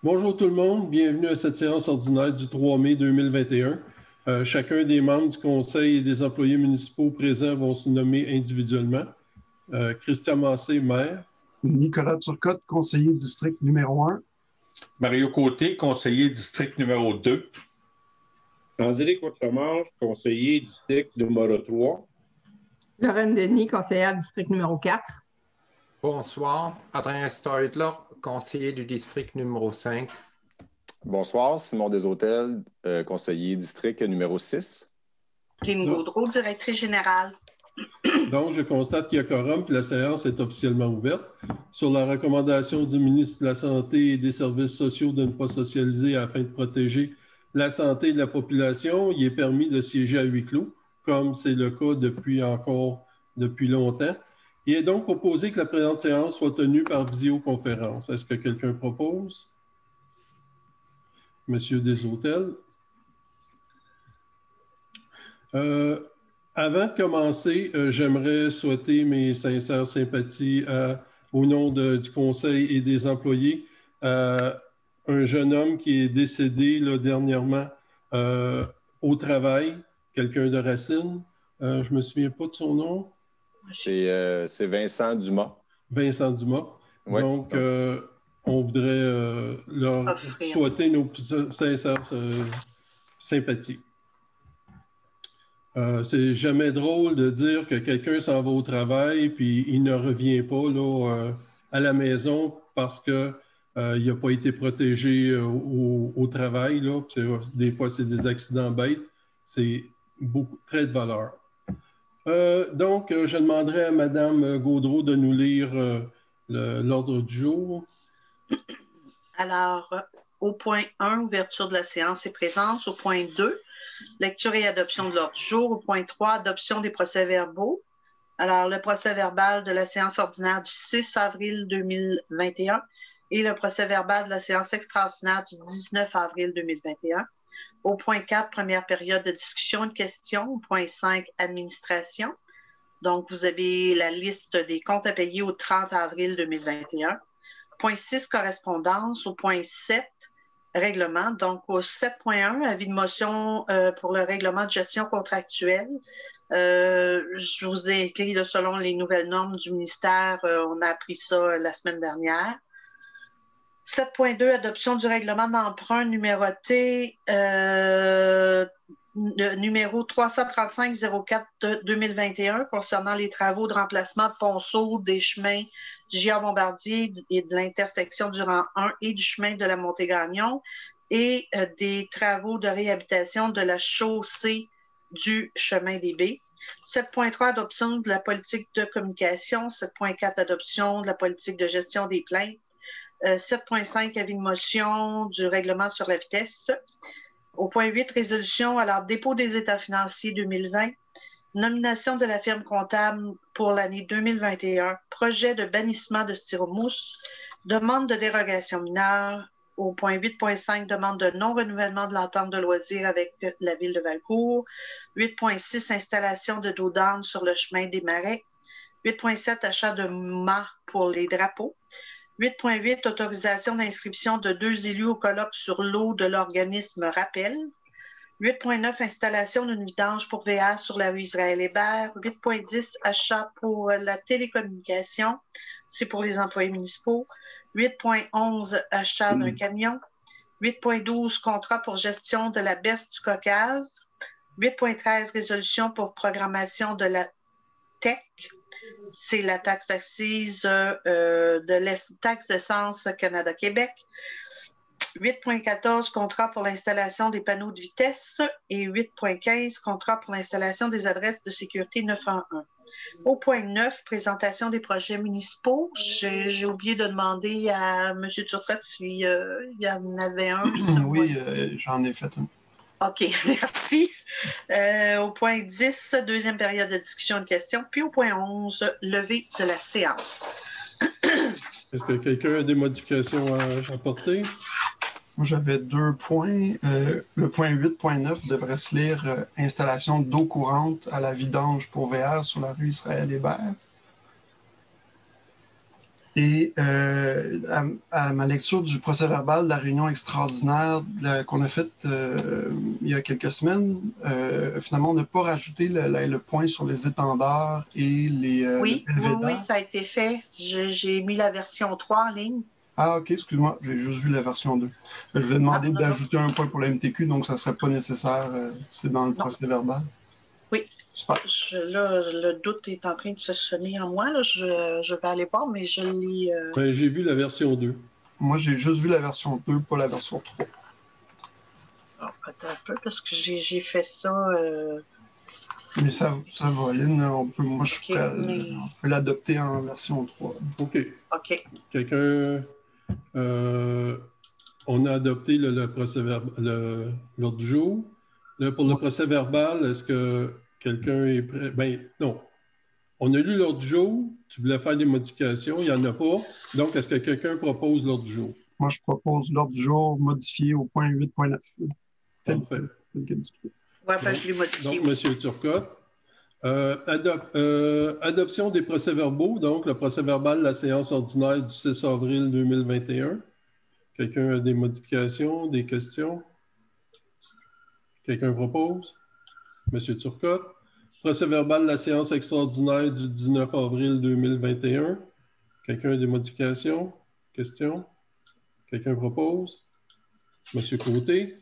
Bonjour tout le monde, bienvenue à cette séance ordinaire du 3 mai 2021. Chacun des membres du Conseil et des employés municipaux présents vont se nommer individuellement. Christian Massé, maire. Nicolas Turcotte, conseiller district numéro 1. Mario Côté, conseiller district numéro 2. André Courtemanche, conseiller district numéro 3. Lorraine Denis, conseillère district numéro 4. Bonsoir, Adrien Steudler, conseiller du district numéro 5. Bonsoir, Simon Deshôtels, conseiller district numéro 6. Kim Gaudreau, directrice générale. Donc, je constate qu'il y a quorum et la séance est officiellement ouverte. Sur la recommandation du ministre de la Santé et des Services sociaux de ne pas socialiser afin de protéger la santé de la population, il est permis de siéger à huis clos, comme c'est le cas depuis longtemps. Il est donc proposé que la présente séance soit tenue par visioconférence. Est-ce que quelqu'un propose? Monsieur Deshôtels. Avant de commencer, j'aimerais souhaiter mes sincères sympathies au nom du Conseil et des employés à un jeune homme qui est décédé là, dernièrement au travail, quelqu'un de Racine. Je ne me souviens pas de son nom. C'est Vincent Dumas. Vincent Dumas. Ouais. Donc, on voudrait leur souhaiter nos sincères sympathies. C'est jamais drôle de dire que quelqu'un s'en va au travail puis il ne revient pas là, à la maison parce qu'il n'a pas été protégé au travail. Là. Des fois, c'est des accidents bêtes. C'est très de valeur. Donc, je demanderai à Mme Gaudreau de nous lire l'ordre du jour. Alors, au point 1, ouverture de la séance et présence. Au point 2, lecture et adoption de l'ordre du jour. Au point 3, adoption des procès-verbaux. Alors, le procès-verbal de la séance ordinaire du 6 avril 2021 et le procès-verbal de la séance extraordinaire du 19 avril 2021. Au point 4, première période de discussion et de questions. Au point 5, administration. Donc, vous avez la liste des comptes à payer au 30 avril 2021. Point 6, correspondance. Au point 7, règlement. Donc, au 7.1, avis de motion pour le règlement de gestion contractuelle. Je vous ai écrit là, selon les nouvelles normes du ministère. On a appris ça la semaine dernière. 7.2, adoption du règlement d'emprunt numéroté numéro 335-04-2021 concernant les travaux de remplacement de ponceau des chemins J.A. Bombardier et de l'intersection du rang 1 et du chemin de la Montée-Gagnon et des travaux de réhabilitation de la chaussée du chemin des Baies. 7.3, adoption de la politique de communication. 7.4, adoption de la politique de gestion des plaintes. 7.5, avis de motion du règlement sur la vitesse. Au point 8, résolution, alors dépôt des états financiers 2020, nomination de la firme comptable pour l'année 2021, projet de bannissement de styromousse, demande de dérogation mineure. Au point 8.5, demande de non-renouvellement de l'entente de loisirs avec la ville de Valcourt. 8.6, installation de dos d'âne sur le chemin des Marais. 8.7, achat de mâts pour les drapeaux. 8.8, autorisation d'inscription de 2 élus au colloque sur l'eau de l'organisme Rappel. 8.9, installation d'une vidange pour VR sur la rue Israël-Hébert. 8.10, achat pour la télécommunication. C'est pour les employés municipaux. 8.11, achat d'un camion. 8.12, contrat pour gestion de la berce du Caucase. 8.13, résolution pour programmation de la TEC. C'est la taxe d'accise de la taxe d'essence Canada-Québec. 8.14, contrat pour l'installation des panneaux de vitesse. Et 8.15, contrat pour l'installation des adresses de sécurité 911. Au point 9, présentation des projets municipaux. J'ai oublié de demander à M. Turcotte s'il y en avait un. Oui, j'en ai fait un. OK, merci. Au point 10, deuxième période de discussion et de questions. Puis au point 11, levée de la séance. Est-ce que quelqu'un a des modifications à apporter? Moi, j'avais 2 points. Le point 8.9 devrait se lire installation d'eau courante à la vidange pour VR sur la rue Israël-Hébert. Et à ma lecture du procès-verbal de la réunion extraordinaire qu'on a faite il y a quelques semaines, finalement, on n'a pas rajouté le point sur les étendards et oui, le belvédère. Oui, ça a été fait. J'ai mis la version 3 en ligne. Ah, OK, excuse-moi, j'ai juste vu la version 2. Je voulais demander d'ajouter un point pour la MTQ, donc ça ne serait pas nécessaire. C'est dans le procès-verbal. Oui. Super. Là, le doute est en train de se semer en moi. Là. Je vais aller voir, mais je l'ai... J'ai vu la version 2. Moi, j'ai juste vu la version 2, pas la version 3. Oh, attends un peu, parce que j'ai fait ça... Mais ça va, Lynn. Moi, je suis prêt à on peut l'adopter en version 3. OK. OK. Quelqu'un... on a adopté l'ordre du jour. Là, pour le procès-verbal, est-ce que quelqu'un est prêt? Ben non. On a lu l'ordre du jour. Tu voulais faire des modifications. Il n'y en a pas. Donc, est-ce que quelqu'un propose l'ordre du jour? Moi, je propose l'ordre du jour modifié au point 8.9. Parfait. Oui, ben, je l'ai modifié. Donc, M. Turcotte. Adoption des procès-verbaux. Donc, le procès-verbal de la séance ordinaire du 6 avril 2021. Quelqu'un a des modifications, des questions? Quelqu'un propose? M. Turcotte. Procès-verbal de la séance extraordinaire du 19 avril 2021. Quelqu'un a des modifications? Questions? Quelqu'un propose? M. Côté.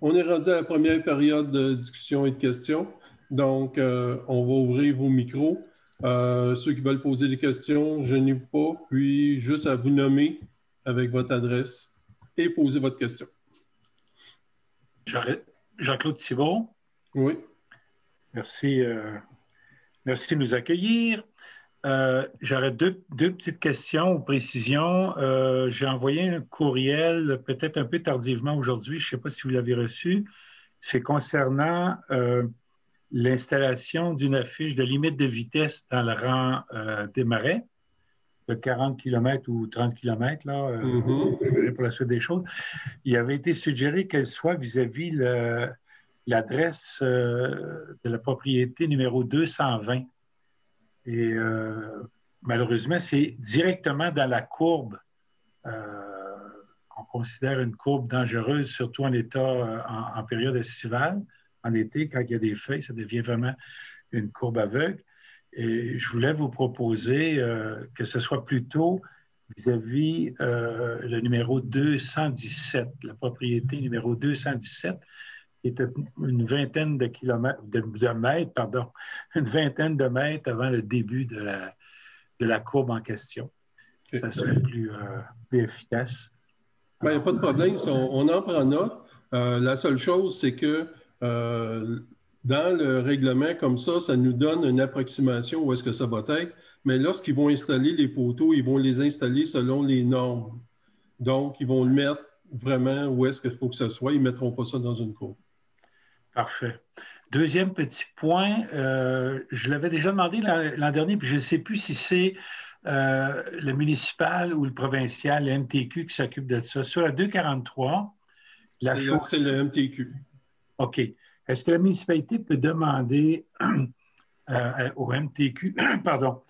On est rendu à la première période de discussion et de questions. Donc, on va ouvrir vos micros. Ceux qui veulent poser des questions, gênez-vous pas. Puis, juste à vous nommer avec votre adresse et poser votre question. Jean-Claude Thibault. Oui. Merci, merci de nous accueillir. J'aurais deux petites questions ou précisions. J'ai envoyé un courriel peut-être un peu tardivement aujourd'hui. Je ne sais pas si vous l'avez reçu. C'est concernant l'installation d'une affiche de limite de vitesse dans le rang des marais, de 40 km ou 30 km, là, pour la suite des choses. Il avait été suggéré qu'elle soit vis-à-vis l'adresse de la propriété numéro 220. Et malheureusement, c'est directement dans la courbe qu'on considère une courbe dangereuse, surtout en en période estivale. En été, quand il y a des feuilles, ça devient vraiment une courbe aveugle. Et je voulais vous proposer que ce soit plutôt vis-à-vis le numéro 217, la propriété numéro 217, qui est une vingtaine de kilomètres, de mètres, pardon, une vingtaine de mètres avant le début de la courbe en question. Ça serait plus efficace. Il n'y a pas de problème, on en prend note. La seule chose, c'est que dans le règlement comme ça nous donne une approximation où est-ce que ça va être. Mais lorsqu'ils vont installer les poteaux, ils vont les installer selon les normes. Donc, ils vont le mettre vraiment où est-ce qu'il faut que ce soit. Ils ne mettront pas ça dans une courbe. Parfait. Deuxième petit point, je l'avais déjà demandé l'an dernier, puis je ne sais plus si c'est le municipal ou le provincial, le MTQ qui s'occupe de ça. Sur la 243, c'est le MTQ. OK. Est-ce que la municipalité peut demander au MTQ, pardon,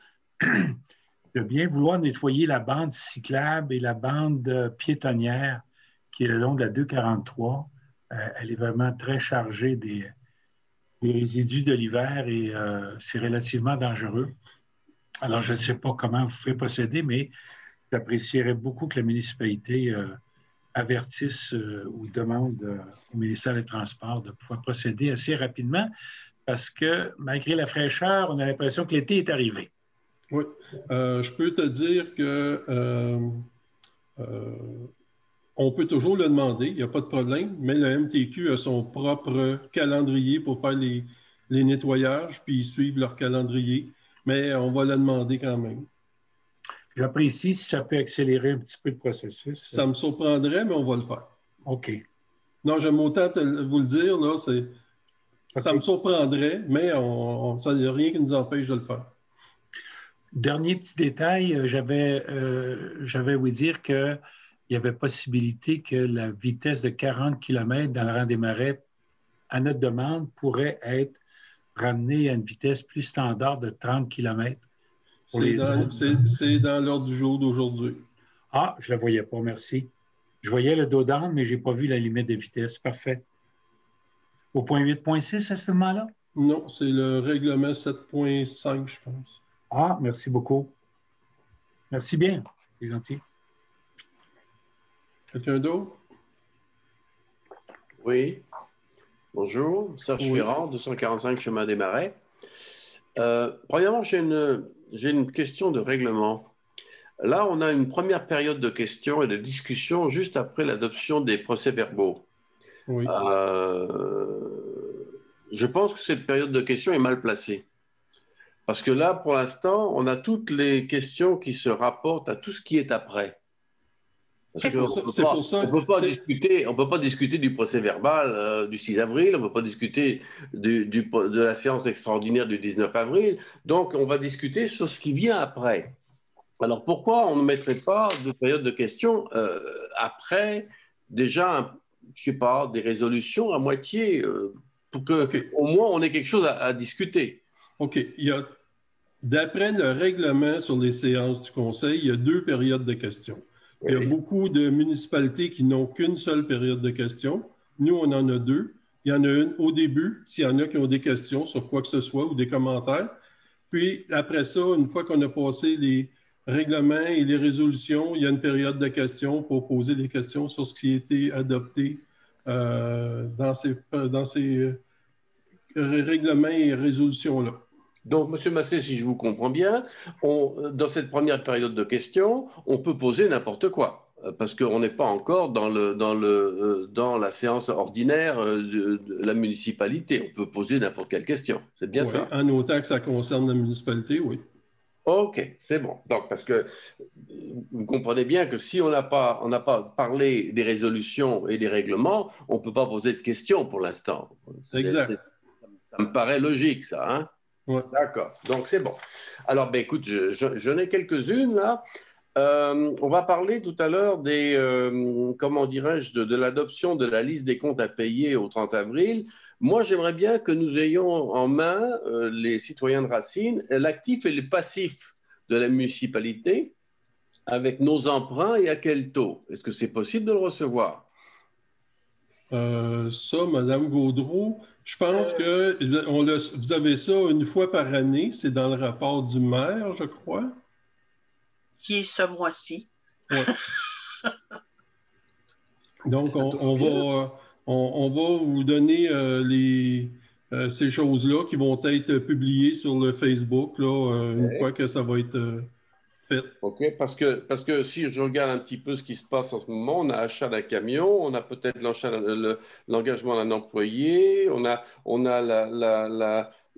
de bien vouloir nettoyer la bande cyclable et la bande piétonnière qui est le long de la 243? Elle est vraiment très chargée des résidus de l'hiver et c'est relativement dangereux. Alors, je ne sais pas comment vous pouvez procéder, mais j'apprécierais beaucoup que la municipalité avertisse ou demande au ministère des Transports de pouvoir procéder assez rapidement parce que, malgré la fraîcheur, on a l'impression que l'été est arrivé. Oui. Je peux te dire que on peut toujours le demander, il n'y a pas de problème, mais le MTQ a son propre calendrier pour faire les nettoyages, puis ils suivent leur calendrier, mais on va le demander quand même. J'apprécie si ça peut accélérer un petit peu le processus. Ça me surprendrait, mais on va le faire. OK. Non, j'aime autant vous le dire, là, okay. Ça me surprendrait, mais ça n'y a rien qui nous empêche de le faire. Dernier petit détail, j'avais ouï dire qu'il y avait possibilité que la vitesse de 40 km dans le rang des marais, à notre demande, pourrait être ramenée à une vitesse plus standard de 30 km. C'est dans l'ordre du jour d'aujourd'hui. Ah, je ne la voyais pas, merci. Je voyais le dos down, mais je n'ai pas vu la limite de vitesse. Parfait. Au point 8.6 à ce moment-là? Non, c'est le règlement 7.5, je pense. Ah, merci beaucoup. Merci bien. C'est gentil. Quelqu'un d'autre? Oui. Bonjour. Serge Ferrand, 245 Chemin des Marais. Premièrement, j'ai une question de règlement. Là, on a une première période de questions et de discussions juste après l'adoption des procès-verbaux. Oui. Je pense que cette période de questions est mal placée. Parce que là, pour l'instant, on a toutes les questions qui se rapportent à tout ce qui est après. On ne peut pas discuter du procès-verbal du 6 avril, on ne peut pas discuter de la séance extraordinaire du 19 avril. Donc, on va discuter sur ce qui vient après. Alors, pourquoi on ne mettrait pas de période de questions après déjà, je ne sais pas, des résolutions à moitié pour qu'au moins on ait quelque chose à discuter? OK. D'après le règlement sur les séances du Conseil, il y a 2 périodes de questions. Il y a beaucoup de municipalités qui n'ont qu'une seule période de questions. Nous, on en a 2. Il y en a une au début, s'il y en a qui ont des questions sur quoi que ce soit ou des commentaires. Puis après ça, une fois qu'on a passé les règlements et les résolutions, il y a une période de questions pour poser des questions sur ce qui a été adopté dans ces règlements et résolutions-là. Donc, M. Massé, si je vous comprends bien, dans cette première période de questions, on peut poser n'importe quoi, parce qu'on n'est pas encore dans la séance ordinaire de la municipalité. On peut poser n'importe quelle question. C'est bien ça? En autant que ça concerne la municipalité, oui. OK, c'est bon. Donc, parce que vous comprenez bien que si on n'a pas parlé des résolutions et des règlements, on ne peut pas poser de questions pour l'instant. Exact. Ça me paraît logique, ça, hein? Ouais. D'accord, donc c'est bon. Alors, ben, écoute, j'en ai quelques-unes là. On va parler tout à l'heure comment dirais-je, de l'adoption de la liste des comptes à payer au 30 avril. Moi, j'aimerais bien que nous ayons en main, les citoyens de Racine, l'actif et le passif de la municipalité avec nos emprunts et à quel taux. Est-ce que c'est possible de le recevoir? Ça, Mme Gaudreault, je pense que vous avez ça une fois par année. C'est dans le rapport du maire, je crois. Qui est ce mois-ci. Ouais. Donc, on va vous donner ces choses-là qui vont être publiées sur le Facebook là, une fois que ça va être fait. OK, parce que si je regarde un petit peu ce qui se passe en ce moment, on a achat d'un camion, on a peut-être l'engagement d'un employé, on a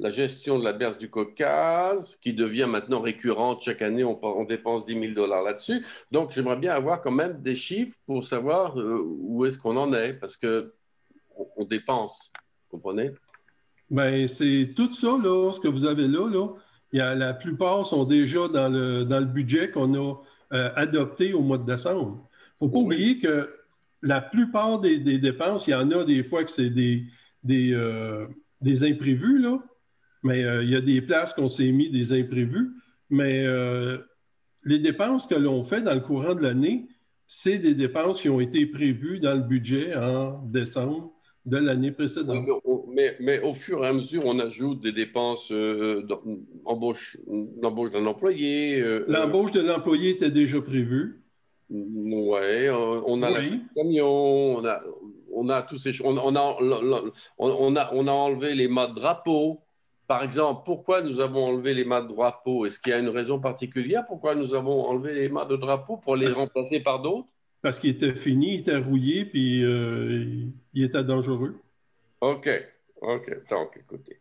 la gestion de la berge du Caucase qui devient maintenant récurrente. Chaque année, on dépense 10 000 $ là-dessus. Donc, j'aimerais bien avoir quand même des chiffres pour savoir où est-ce qu'on en est, parce qu'on dépense, vous comprenez? Bien, c'est tout ça, là, ce que vous avez là. La plupart sont déjà dans le budget qu'on a adopté au mois de décembre. Il ne faut pas oublier que la plupart des dépenses, il y en a des fois que c'est des imprévus, là, mais il y a des places qu'on s'est mis des imprévus. Mais les dépenses que l'on fait dans le courant de l'année, c'est des dépenses qui ont été prévues dans le budget en décembre de l'année précédente. Mais au fur et à mesure, on ajoute des dépenses d'embauche d'un employé. L'embauche de l'employé était déjà prévue. Oui, on a l'achat de camion, on a tous ces choses. On a enlevé les mâts de drapeau. Par exemple, pourquoi nous avons enlevé les mâts de drapeau? Est-ce qu'il y a une raison particulière pourquoi nous avons enlevé les mâts de drapeau pour les remplacer par d'autres? Parce qu'il était fini, il était rouillé, puis il était dangereux. OK. Donc, écoutez.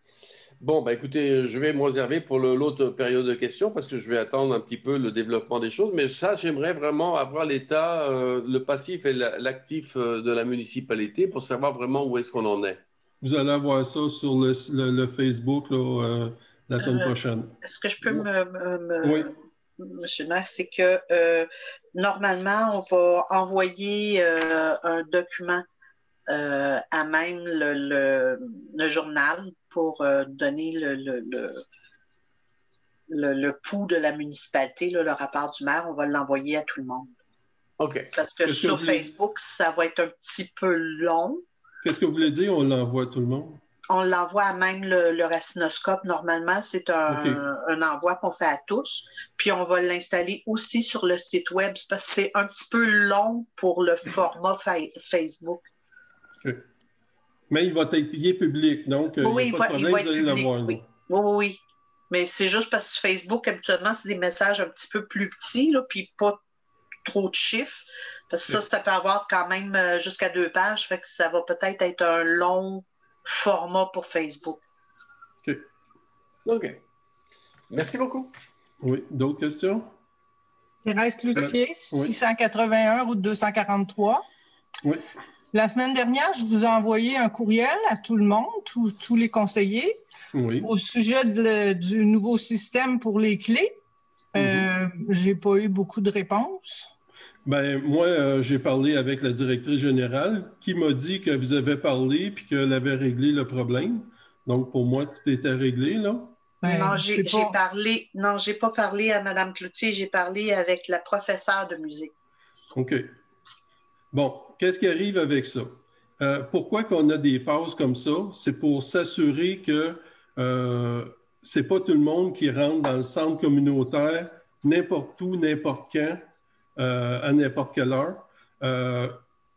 Bon, ben écoutez, je vais me réserver pour l'autre période de questions parce que je vais attendre un petit peu le développement des choses. Mais ça, j'aimerais vraiment avoir l'état, le passif et l'actif de la municipalité pour savoir vraiment où est-ce qu'on en est. Vous allez avoir ça sur le Facebook là, la semaine prochaine. Est-ce que je peux Oui. Monsieur Nair, c'est que normalement, on va envoyer un document à même le journal pour donner le pouls de la municipalité, là, le rapport du maire, on va l'envoyer à tout le monde. OK. Parce que sur Facebook, ça va être un petit peu long. Qu'est-ce que vous voulez dire, on l'envoie à tout le monde? On l'envoie à même le racinoscope. Normalement, c'est un envoi qu'on fait à tous. Puis on va l'installer aussi sur le site web parce que c'est un petit peu long pour le format Facebook. Okay. Mais il va être payé public, donc oui, il n'y a pas de problème, vous allez l'avoir. Oui. Oui. Mais c'est juste parce que Facebook, habituellement, c'est des messages un petit peu plus petits, là, puis pas trop de chiffres. Parce que ça peut avoir quand même jusqu'à 2 pages. Fait que ça va peut-être être un long format pour Facebook. OK. Merci beaucoup. Oui, d'autres questions? Thérèse Cloutier, 681 route 243. Oui. La semaine dernière, je vous ai envoyé un courriel à tout le monde, tous les conseillers, au sujet du nouveau système pour les clés. J'ai pas eu beaucoup de réponses. Ben, moi, j'ai parlé avec la directrice générale qui m'a dit que vous avez parlé puis qu'elle avait réglé le problème. Donc, pour moi, tout était réglé, là. Non, j'ai pas parlé à Mme Cloutier, j'ai parlé avec la professeure de musique. OK. Bon, qu'est-ce qui arrive avec ça? Pourquoi qu'on a des pauses comme ça? C'est pour s'assurer que c'est pas tout le monde qui rentre dans le centre communautaire n'importe où, n'importe quand, à n'importe quelle heure.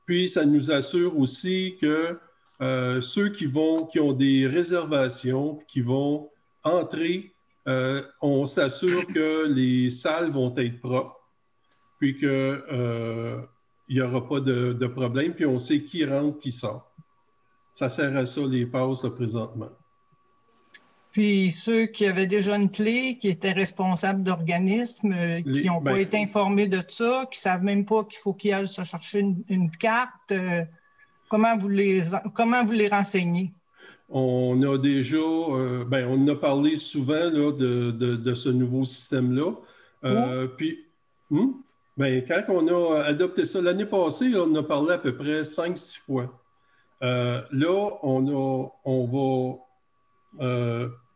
Puis, ça nous assure aussi que ceux qui ont des réservations, qui vont entrer, on s'assure que les salles vont être propres, puis que il n'y aura pas de problème, puis on sait qui rentre, qui sort. Ça sert à ça, les passes, là, présentement. Puis ceux qui avaient déjà une clé, qui étaient responsables d'organismes, qui n'ont pas été informés de ça, qui ne savent même pas qu'il faut qu'ils aillent se chercher une carte, comment vous les renseignez? On a déjà, on a parlé souvent là, de ce nouveau système-là. Puis, quand on a adopté ça l'année passée, là, on a parlé à peu près 5-6 fois. Là, on va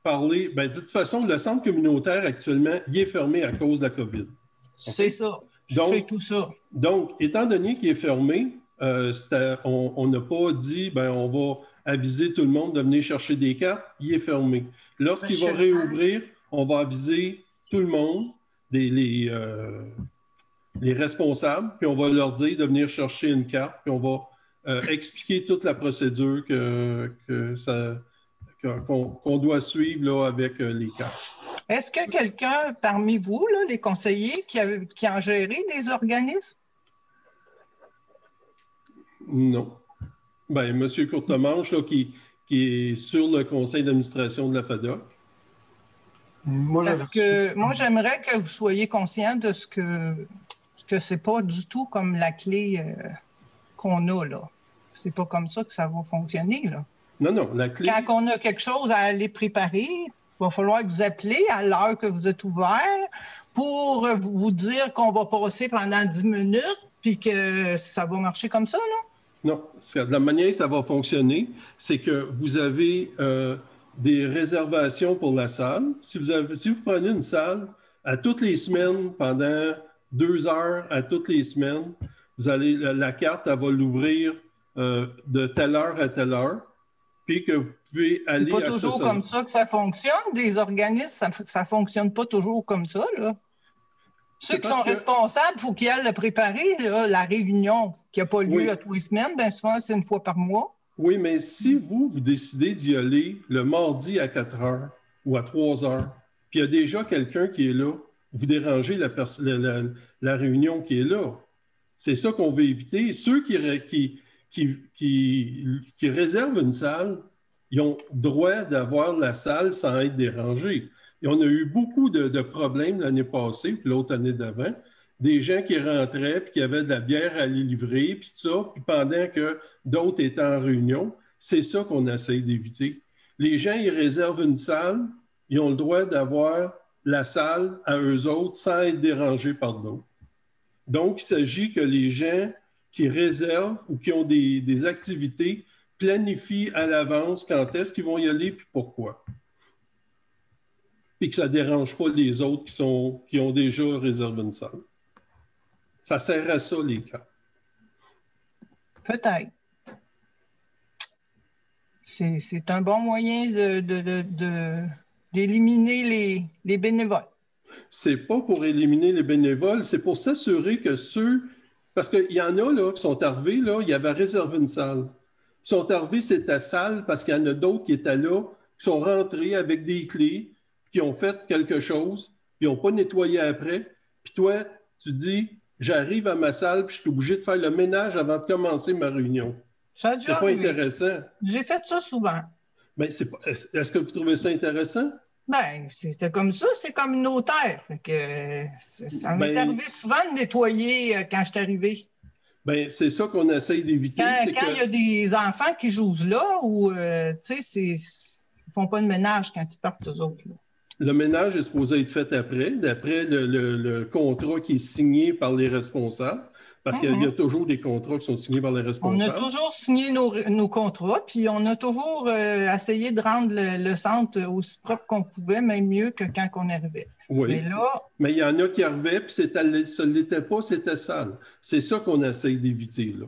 parler. De toute façon, le centre communautaire actuellement, il est fermé à cause de la COVID. C'est ça. C'est tout ça. Donc, étant donné qu'il est fermé, on n'a pas dit, on va aviser tout le monde de venir chercher des cartes. Il est fermé. Lorsqu'il va réouvrir, on va aviser tout le monde, les responsables, puis on va leur dire de venir chercher une carte, puis on va expliquer toute la procédure qu'on doit suivre là, avec les cartes. Est-ce que quelqu'un parmi vous, là, les conseillers, qui ont géré des organismes? Non. M. Courtemanche, là, qui est sur le conseil d'administration de la FADOC. Moi, j'aimerais que vous soyez conscient de ce que c'est pas du tout comme la clé qu'on a, là. C'est pas comme ça que ça va fonctionner, là. Non, la clé... Quand on a quelque chose à aller préparer, il va falloir vous appeler à l'heure que vous êtes ouvert pour vous dire qu'on va passer pendant 10 minutes puis que ça va marcher comme ça, là. Non, de la manière que ça va fonctionner, c'est que vous avez des réservations pour la salle. Si vous prenez une salle, à toutes les semaines, pendant 2 heures, à toutes les semaines, vous allez, la carte, elle va l'ouvrir de telle heure à telle heure, puis que vous pouvez aller à... C'est pas toujours comme ça que ça fonctionne. Des organismes, ça ne fonctionne pas toujours comme ça, là. Ceux qui sont responsables, il faut qu'ils aillent le préparer, là, la réunion qui n'a pas lieu à tous les semaines, bien souvent, c'est 1 fois par mois. Oui, mais si vous décidez d'y aller le mardi à 4 heures ou à 3 heures, puis il y a déjà quelqu'un qui est là, vous dérangez la réunion qui est là. C'est ça qu'on veut éviter. Ceux qui réservent une salle, ils ont droit d'avoir la salle sans être dérangés. Et on a eu beaucoup de problèmes l'année passée, puis l'autre année d'avant, des gens qui rentraient, puis qui avaient de la bière à les livrer, puis tout ça, puis pendant que d'autres étaient en réunion. C'est ça qu'on essaie d'éviter. Les gens, ils réservent une salle, ils ont le droit d'avoir la salle à eux autres sans être dérangés par d'autres. Donc, il s'agit que les gens qui réservent ou qui ont des activités planifient à l'avance quand est-ce qu'ils vont y aller, puis pourquoi. puis que ça ne dérange pas les autres qui ont déjà réservé une salle. Ça sert à ça, les cartes. Peut-être. C'est un bon moyen d'éliminer les bénévoles. C'est pas pour éliminer les bénévoles, c'est pour s'assurer que ceux... Parce qu'il y en a là, qui sont arrivés, là, ils avaient réservé une salle. Ils sont arrivés, c'était sale, parce qu'il y en a d'autres qui étaient là, qui sont rentrés avec des clés, qui ont fait quelque chose, puis ils n'ont pas nettoyé après. Puis toi, tu dis, j'arrive à ma salle, puis je suis obligé de faire le ménage avant de commencer ma réunion. C'est pas intéressant. J'ai fait ça souvent. Ben, est-ce que vous trouvez ça intéressant? Ben, c'était comme ça, c'est communautaire. Fait que ça m'est arrivé souvent de nettoyer quand je suis arrivé. Ben, c'est ça qu'on essaye d'éviter. Quand il y a des enfants qui jouent là, ou, tu sais, ils font pas de ménage quand ils partent, eux autres. Là. Le ménage est supposé être fait après, d'après le contrat qui est signé par les responsables. Parce qu'il y a toujours des contrats qui sont signés par les responsables. On a toujours signé nos contrats, puis on a toujours essayé de rendre le centre aussi propre qu'on pouvait, même mieux que quand on arrivait. Oui, mais il y en a qui arrivaient, puis ça ne l'était pas, c'était sale. C'est ça qu'on essaye d'éviter, là.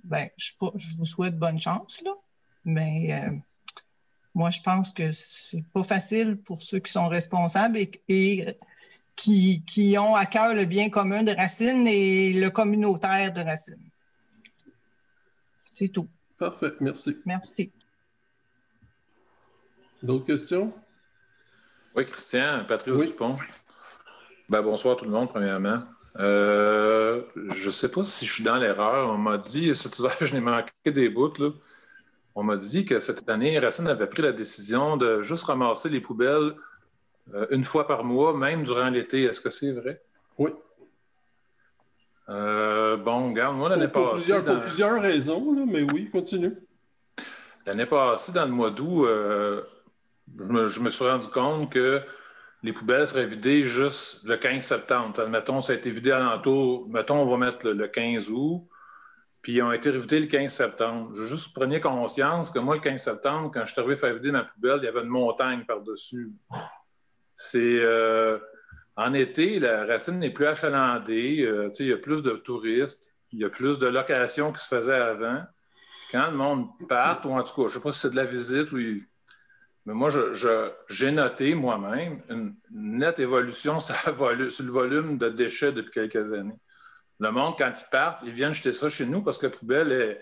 Bien, je vous souhaite bonne chance, là, mais moi, je pense que c'est pas facile pour ceux qui sont responsables et qui ont à cœur le bien commun de Racine et le communautaire de Racine. C'est tout. Parfait, merci. Merci. D'autres questions? Oui, Christian, Patrice Dupont. Ben, bonsoir tout le monde, premièrement. Je ne sais pas si je suis dans l'erreur. On m'a dit, cet hiver, je n'ai manqué des bouts, là. On m'a dit que cette année, Racine avait pris la décision de juste ramasser les poubelles une fois par mois, même durant l'été. Est-ce que c'est vrai? Oui. Bon, regarde, moi, l'année passée... Pour plusieurs raisons, là, mais oui, continue. L'année passée, dans le mois d'août, je me suis rendu compte que les poubelles seraient vidées juste le 15 septembre. Admettons, ça a été vidé alentour. Mettons, on va mettre le 15 août, puis ils ont été revidés le 15 septembre. Je veux juste que vous preniez conscience que moi, le 15 septembre, quand je suis arrivé à faire vider ma poubelle, il y avait une montagne par-dessus. C'est... en été, la Racine n'est plus achalandée. Il y a plus de touristes. Il y a plus de locations qui se faisaient avant. Quand le monde part, ou en tout cas, je ne sais pas si c'est de la visite ou... Mais moi, j'ai noté moi-même une nette évolution sur le volume de déchets depuis quelques années. Le monde, quand ils partent, ils viennent jeter ça chez nous parce que la poubelle est...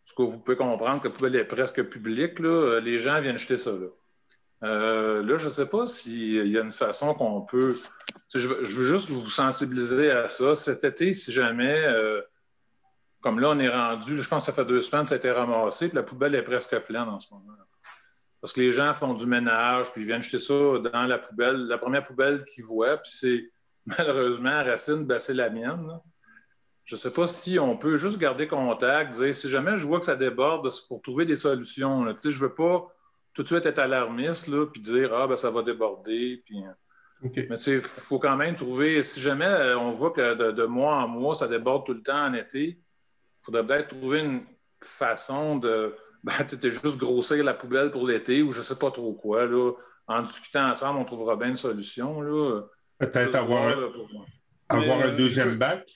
Ce que vous pouvez comprendre, que la poubelle est presque publique, là, les gens viennent jeter ça là. Là, je ne sais pas s'il y a une façon qu'on peut... Je veux juste vous sensibiliser à ça. Cet été, si jamais, comme là, on est rendu, je pense que ça fait 2 semaines que ça a été ramassé, puis la poubelle est presque pleine en ce moment. Parce que les gens font du ménage, puis ils viennent jeter ça dans la poubelle, la première poubelle qu'ils voient, puis c'est malheureusement à Racine, ben, c'est la mienne. Là. Je ne sais pas si on peut juste garder contact, dire si jamais je vois que ça déborde, c'est pour trouver des solutions. Là. Je ne veux pas tout de suite être alarmiste, là, puis dire ah ben ça va déborder. Puis... Okay. Mais il faut quand même trouver, si jamais on voit que de mois en mois, ça déborde tout le temps en été, il faudrait peut-être trouver une façon de. Ben, tu juste grossir la poubelle pour l'été ou je ne sais pas trop quoi. Là. En discutant ensemble, on trouvera bien une solution. Là. Peut-être avoir un deuxième bac?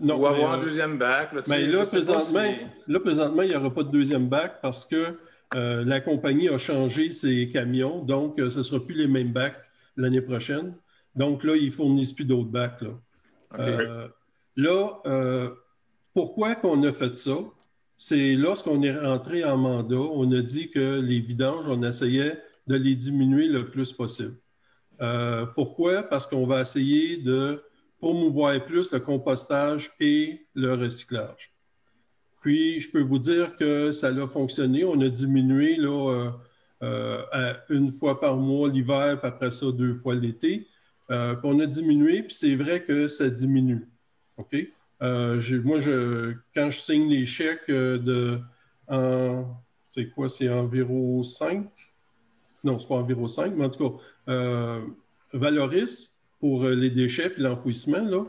Ou avoir un deuxième bac. Là, mais là, présentement, il n'y aura pas de deuxième bac parce que la compagnie a changé ses camions. Donc, ce ne sera plus les mêmes bacs l'année prochaine. Donc, là, ils ne fournissent plus d'autres bacs. Là, okay. Pourquoi qu'on a fait ça? C'est lorsqu'on est rentré en mandat, on a dit que les vidanges, on essayait de les diminuer le plus possible. Pourquoi? Parce qu'on va essayer de promouvoir plus le compostage et le recyclage. Puis, je peux vous dire que ça a fonctionné. On a diminué là, à 1 fois par mois l'hiver, puis après ça 2 fois l'été. Puis on a diminué, puis c'est vrai que ça diminue. OK? Moi, quand je signe les chèques c'est quoi? C'est environ 5? Non, c'est pas environ 5, mais en tout cas, Valoris pour les déchets et l'enfouissement, là,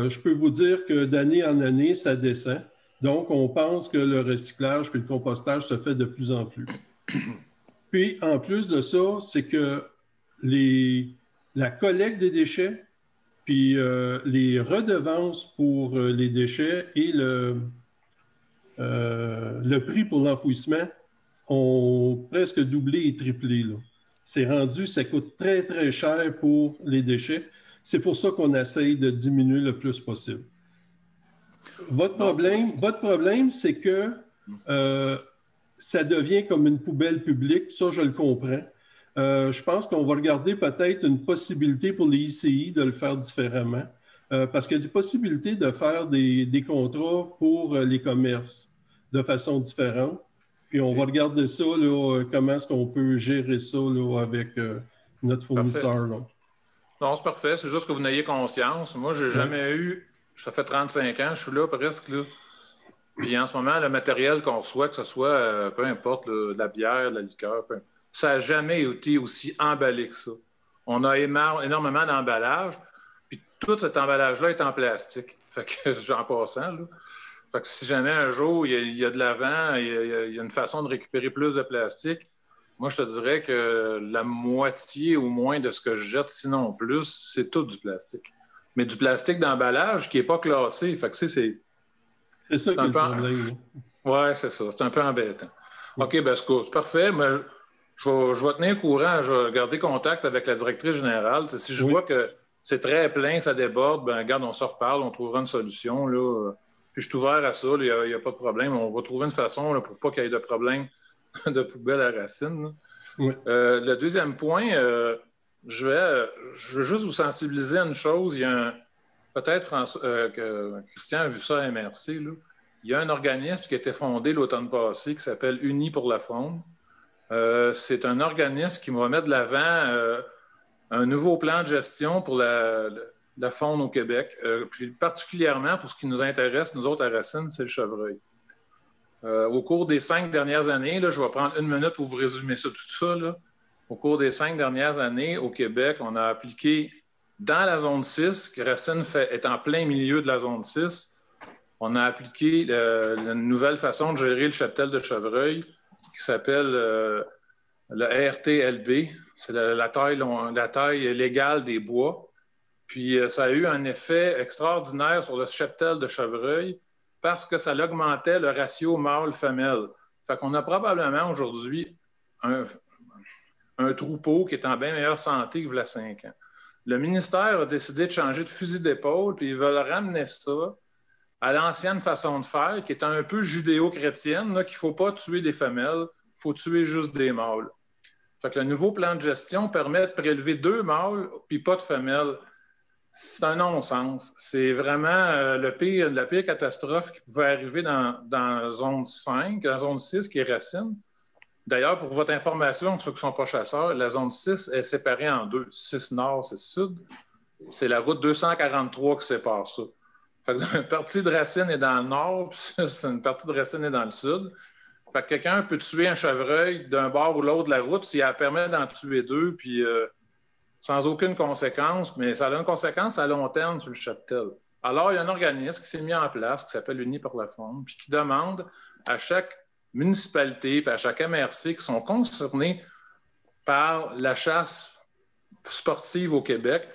je peux vous dire que d'année en année, ça descend. Donc, on pense que le recyclage et le compostage se fait de plus en plus. Puis, en plus de ça, c'est que la collecte des déchets, puis les redevances pour les déchets et le prix pour l'enfouissement ont presque doublé et triplé. C'est rendu, ça coûte très, très cher pour les déchets. C'est pour ça qu'on essaye de diminuer le plus possible. Votre problème, c'est que ça devient comme une poubelle publique. Ça, je le comprends. Je pense qu'on va regarder peut-être une possibilité pour les ICI de le faire différemment. Parce qu'il y a des possibilités de faire des contrats pour les commerces de façon différente. Puis on va regarder ça, là, comment est-ce qu'on peut gérer ça là, avec notre fournisseur. Là. Non, c'est parfait. C'est juste que vous n'ayez conscience. Moi, j'ai jamais eu... Ça fait 35 ans, je suis là presque. Là. Puis en ce moment, le matériel qu'on reçoit, que ce soit, peu importe, de la bière, de la liqueur, ça n'a jamais été aussi emballé que ça. On a énormément d'emballage. Puis tout cet emballage-là est en plastique. Fait que j'en passant, là. Fait que si jamais un jour il y a de l'avant, il y a une façon de récupérer plus de plastique, moi je te dirais que la moitié au moins de ce que je jette, sinon plus, c'est tout du plastique. Mais du plastique d'emballage qui n'est pas classé. Fait que c'est ça qui est le problème. Oui, c'est ça. C'est un peu embêtant. OK, ben c'est parfait. Mais je vais tenir au courant. Je vais garder contact avec la directrice générale. Si je vois que c'est très plein, ça déborde, ben regarde, on se reparle, on trouvera une solution. Là. Puis je suis ouvert à ça, il n'y a pas de problème. On va trouver une façon là, pour pas qu'il y ait de problème de poubelle à racines. Le deuxième point, je veux juste vous sensibiliser à une chose. Il y a peut-être Christian a vu ça à MRC. Là. Il y a un organisme qui a été fondé l'automne passé qui s'appelle Unis pour la faune. C'est un organisme qui va mettre de l'avant un nouveau plan de gestion pour la faune au Québec. Puis particulièrement pour ce qui nous intéresse, nous autres à Racine, c'est le chevreuil. Au cours des 5 dernières années, là, je vais prendre 1 minute pour vous résumer ça, tout ça. Là. Au cours des 5 dernières années, au Québec, on a appliqué dans la zone 6, que Racine est en plein milieu de la zone 6, on a appliqué une nouvelle façon de gérer le cheptel de chevreuil qui s'appelle le RTLB. C'est la taille légale des bois. Puis ça a eu un effet extraordinaire sur le cheptel de chevreuil parce que ça augmentait le ratio mâle-femelle. Fait qu'on a probablement aujourd'hui un troupeau qui est en bien meilleure santé qu'il y a 5 ans. Le ministère a décidé de changer de fusil d'épaule, puis ils veulent ramener ça à l'ancienne façon de faire, qui est un peu judéo-chrétienne, qu'il ne faut pas tuer des femelles, il faut tuer juste des mâles. Fait que le nouveau plan de gestion permet de prélever 2 mâles, puis pas de femelles. C'est un non-sens. C'est vraiment la pire catastrophe qui pouvait arriver dans la zone 5, la zone 6 qui est Racine. D'ailleurs, pour votre information, ceux qui ne sont pas chasseurs, la zone 6 est séparée en 2. 6 nord, 6 sud. C'est la route 243 qui sépare ça. Fait que une partie de Racine est dans le nord, puis une partie de Racine est dans le sud. Fait que quelqu'un peut tuer un chevreuil d'un bord ou l'autre de la route s'il permet d'en tuer 2, puis sans aucune conséquence, mais ça a une conséquence à long terme sur le cheptel. Alors, il y a un organisme qui s'est mis en place qui s'appelle Unis pour la faune, puis qui demande à chaque municipalité et à chaque MRC qui sont concernés par la chasse sportive au Québec,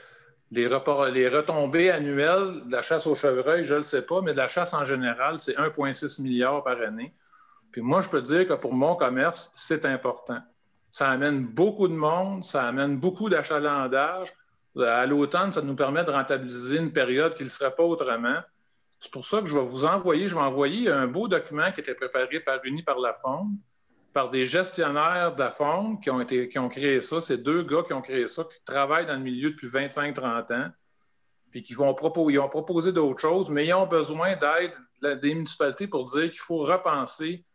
les retombées annuelles de la chasse au chevreuil, je ne le sais pas, mais de la chasse en général, c'est 1,6 milliard par année. Puis moi, je peux dire que pour mon commerce, c'est important. Ça amène beaucoup de monde, ça amène beaucoup d'achalandage. À l'automne, ça nous permet de rentabiliser une période qui ne le serait pas autrement. C'est pour ça que je vais envoyer un beau document qui a été préparé par Unis par la faune, par des gestionnaires de la faune qui ont créé ça. C'est 2 gars qui ont créé ça, qui travaillent dans le milieu depuis 25-30 ans, puis ils ont proposé d'autres choses, mais ils ont besoin d'aide des municipalités pour dire qu'il faut repenser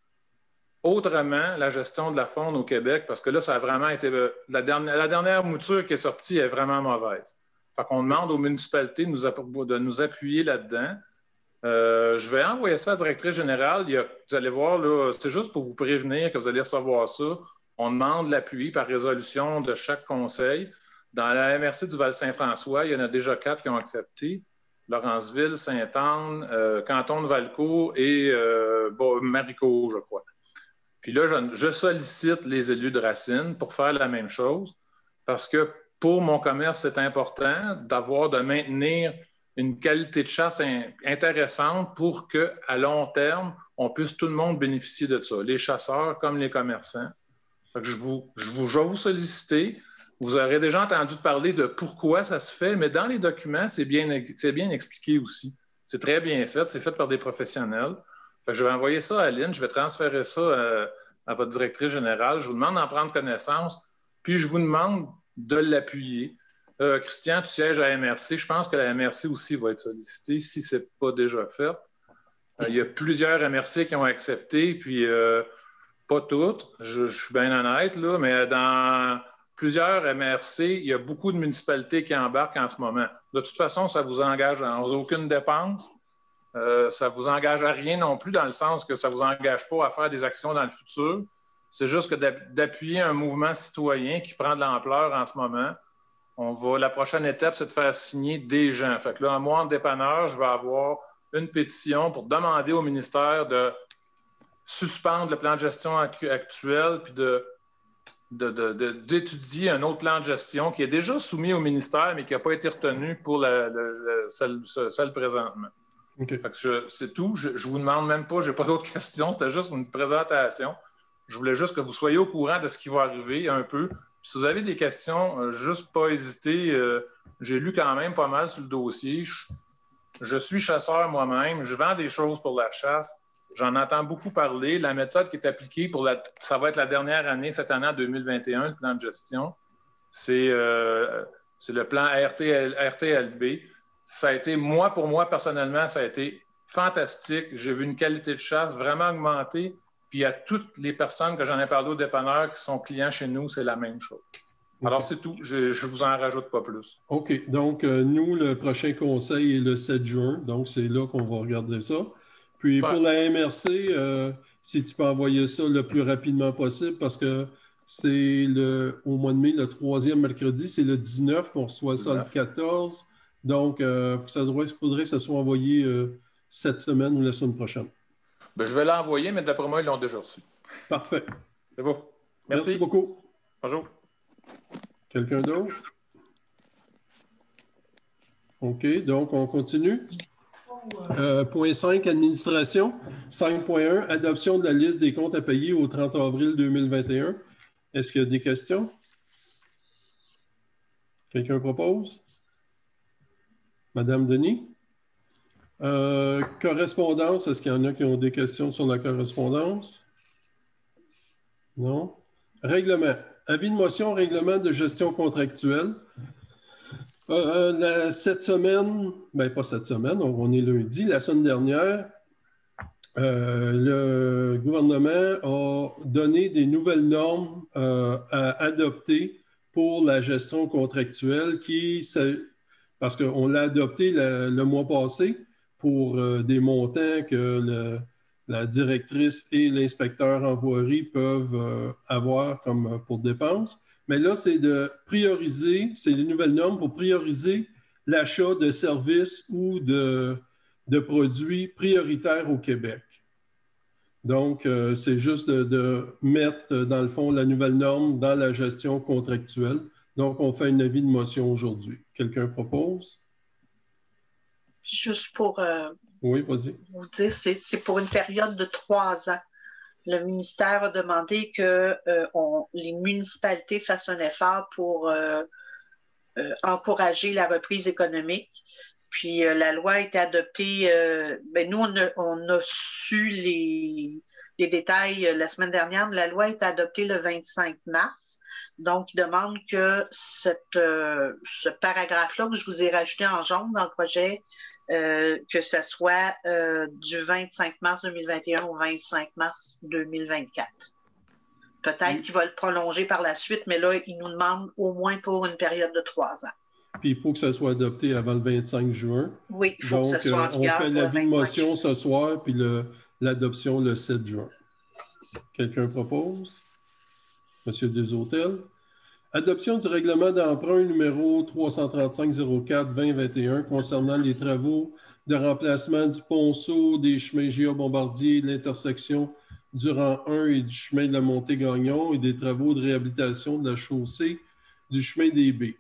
autrement la gestion de la faune au Québec, parce que là, ça a vraiment été... La dernière mouture qui est sortie est vraiment mauvaise. Fait qu'on demande aux municipalités de nous appuyer là-dedans. Je vais envoyer ça à la directrice générale. Vous allez voir, là, c'est juste pour vous prévenir que vous allez recevoir ça. On demande l'appui par résolution de chaque conseil. Dans la MRC du Val-Saint-François, il y en a déjà 4 qui ont accepté. Lawrenceville, Sainte-Anne, Canton de Valcourt et Maricourt, je crois. Puis là, je sollicite les élus de Racine pour faire la même chose parce que pour mon commerce, c'est important de maintenir une qualité de chasse intéressante pour qu'à long terme, on puisse tout le monde bénéficier de ça, les chasseurs comme les commerçants. Fait que je vais vous solliciter. Vous aurez déjà entendu parler de pourquoi ça se fait, mais dans les documents, c'est bien expliqué aussi. C'est très bien fait, c'est fait par des professionnels. Fait que je vais envoyer ça à Aline, je vais transférer ça à votre directrice générale. Je vous demande d'en prendre connaissance, puis je vous demande de l'appuyer. Christian, tu sièges à la MRC. Je pense que la MRC aussi va être sollicitée si ce n'est pas déjà fait. Il y a plusieurs MRC qui ont accepté, puis pas toutes, je suis bien honnête, là, mais dans plusieurs MRC, il y a beaucoup de municipalités qui embarquent en ce moment. De toute façon, ça vous engage dans aucune dépense. Ça ne vous engage à rien non plus, dans le sens que ça ne vous engage pas à faire des actions dans le futur. C'est juste que d'appuyer un mouvement citoyen qui prend de l'ampleur en ce moment. La prochaine étape, c'est de faire signer des gens. Fait que là, moi, en dépanneur, je vais avoir une pétition pour demander au ministère de suspendre le plan de gestion actuel puis d'étudier un autre plan de gestion qui est déjà soumis au ministère, mais qui n'a pas été retenu pour celle présentement. Okay. C'est tout. Je ne vous demande même pas, je n'ai pas d'autres questions. C'était juste une présentation. Je voulais juste que vous soyez au courant de ce qui va arriver un peu. Puis si vous avez des questions, juste pas hésiter. J'ai lu quand même pas mal sur le dossier. Je suis chasseur moi-même. Je vends des choses pour la chasse. J'en entends beaucoup parler. La méthode qui est appliquée ça va être la dernière année, cette année en 2021, le plan de gestion. C'est le plan RTLB. Ça a été, pour moi, personnellement, ça a été fantastique. J'ai vu une qualité de chasse vraiment augmenter. Puis à toutes les personnes que j'en ai parlé au dépanneur qui sont clients chez nous, c'est la même chose. Okay. Alors, c'est tout. Je ne vous en rajoute pas plus. OK. Donc, nous, le prochain conseil est le 7 juin. Donc, c'est là qu'on va regarder ça. Puis, pour la MRC, si tu peux envoyer ça le plus rapidement possible, parce que c'est au mois de mai, le 3e mercredi, c'est le 19, on reçoit ça le 14. Donc, il faudrait que ça soit envoyé cette semaine ou la semaine prochaine. Bien, je vais l'envoyer, mais d'après moi, ils l'ont déjà reçu. Parfait. C'est beau. Merci beaucoup. Bonjour. Quelqu'un d'autre? OK, donc on continue. Point 5, administration. 5.1, adoption de la liste des comptes à payer au 30 avril 2021. Est-ce qu'il y a des questions? Quelqu'un propose? Madame Denis? Correspondance, est-ce qu'il y en a qui ont des questions sur la correspondance? Non? Règlement. Avis de motion, règlement de gestion contractuelle. Cette semaine, bien pas cette semaine, on est lundi, la semaine dernière, le gouvernement a donné des nouvelles normes à adopter pour la gestion contractuelle parce qu'on l'a adopté le mois passé pour des montants que la directrice et l'inspecteur en voirie peuvent avoir comme pour dépenses. Mais là, c'est de prioriser, c'est les nouvelles normes pour prioriser l'achat de services ou de produits prioritaires au Québec. Donc, c'est juste de mettre, dans le fond, la nouvelle norme dans la gestion contractuelle. Donc, on fait un avis de motion aujourd'hui. Quelqu'un propose? Juste pour oui, vas-y. Vous dire, c'est pour une période de 3 ans. Le ministère a demandé que les municipalités fassent un effort pour encourager la reprise économique. Puis la loi a été adoptée. Nous, on a su les détails la semaine dernière, mais la loi a été adoptée le 25 mars. Donc, il demande que ce paragraphe-là que je vous ai rajouté en jaune dans le projet, que ce soit du 25 mars 2021 au 25 mars 2024. Peut-être qu'il va le prolonger par la suite, mais là, il nous demande au moins pour une période de 3 ans. Puis il faut que ça soit adopté avant le 25 juin. Oui, il faut que ça soit en vigueur. On fait l'avis de motion ce soir, puis l'adoption le 7 juin. Quelqu'un propose? Monsieur Desautels. Adoption du règlement d'emprunt numéro 335-04-2021 concernant les travaux de remplacement du ponceau des chemins Géa Bombardier, l'intersection du rang 1 et du chemin de la Montée-Gagnon et des travaux de réhabilitation de la chaussée du chemin des Baies.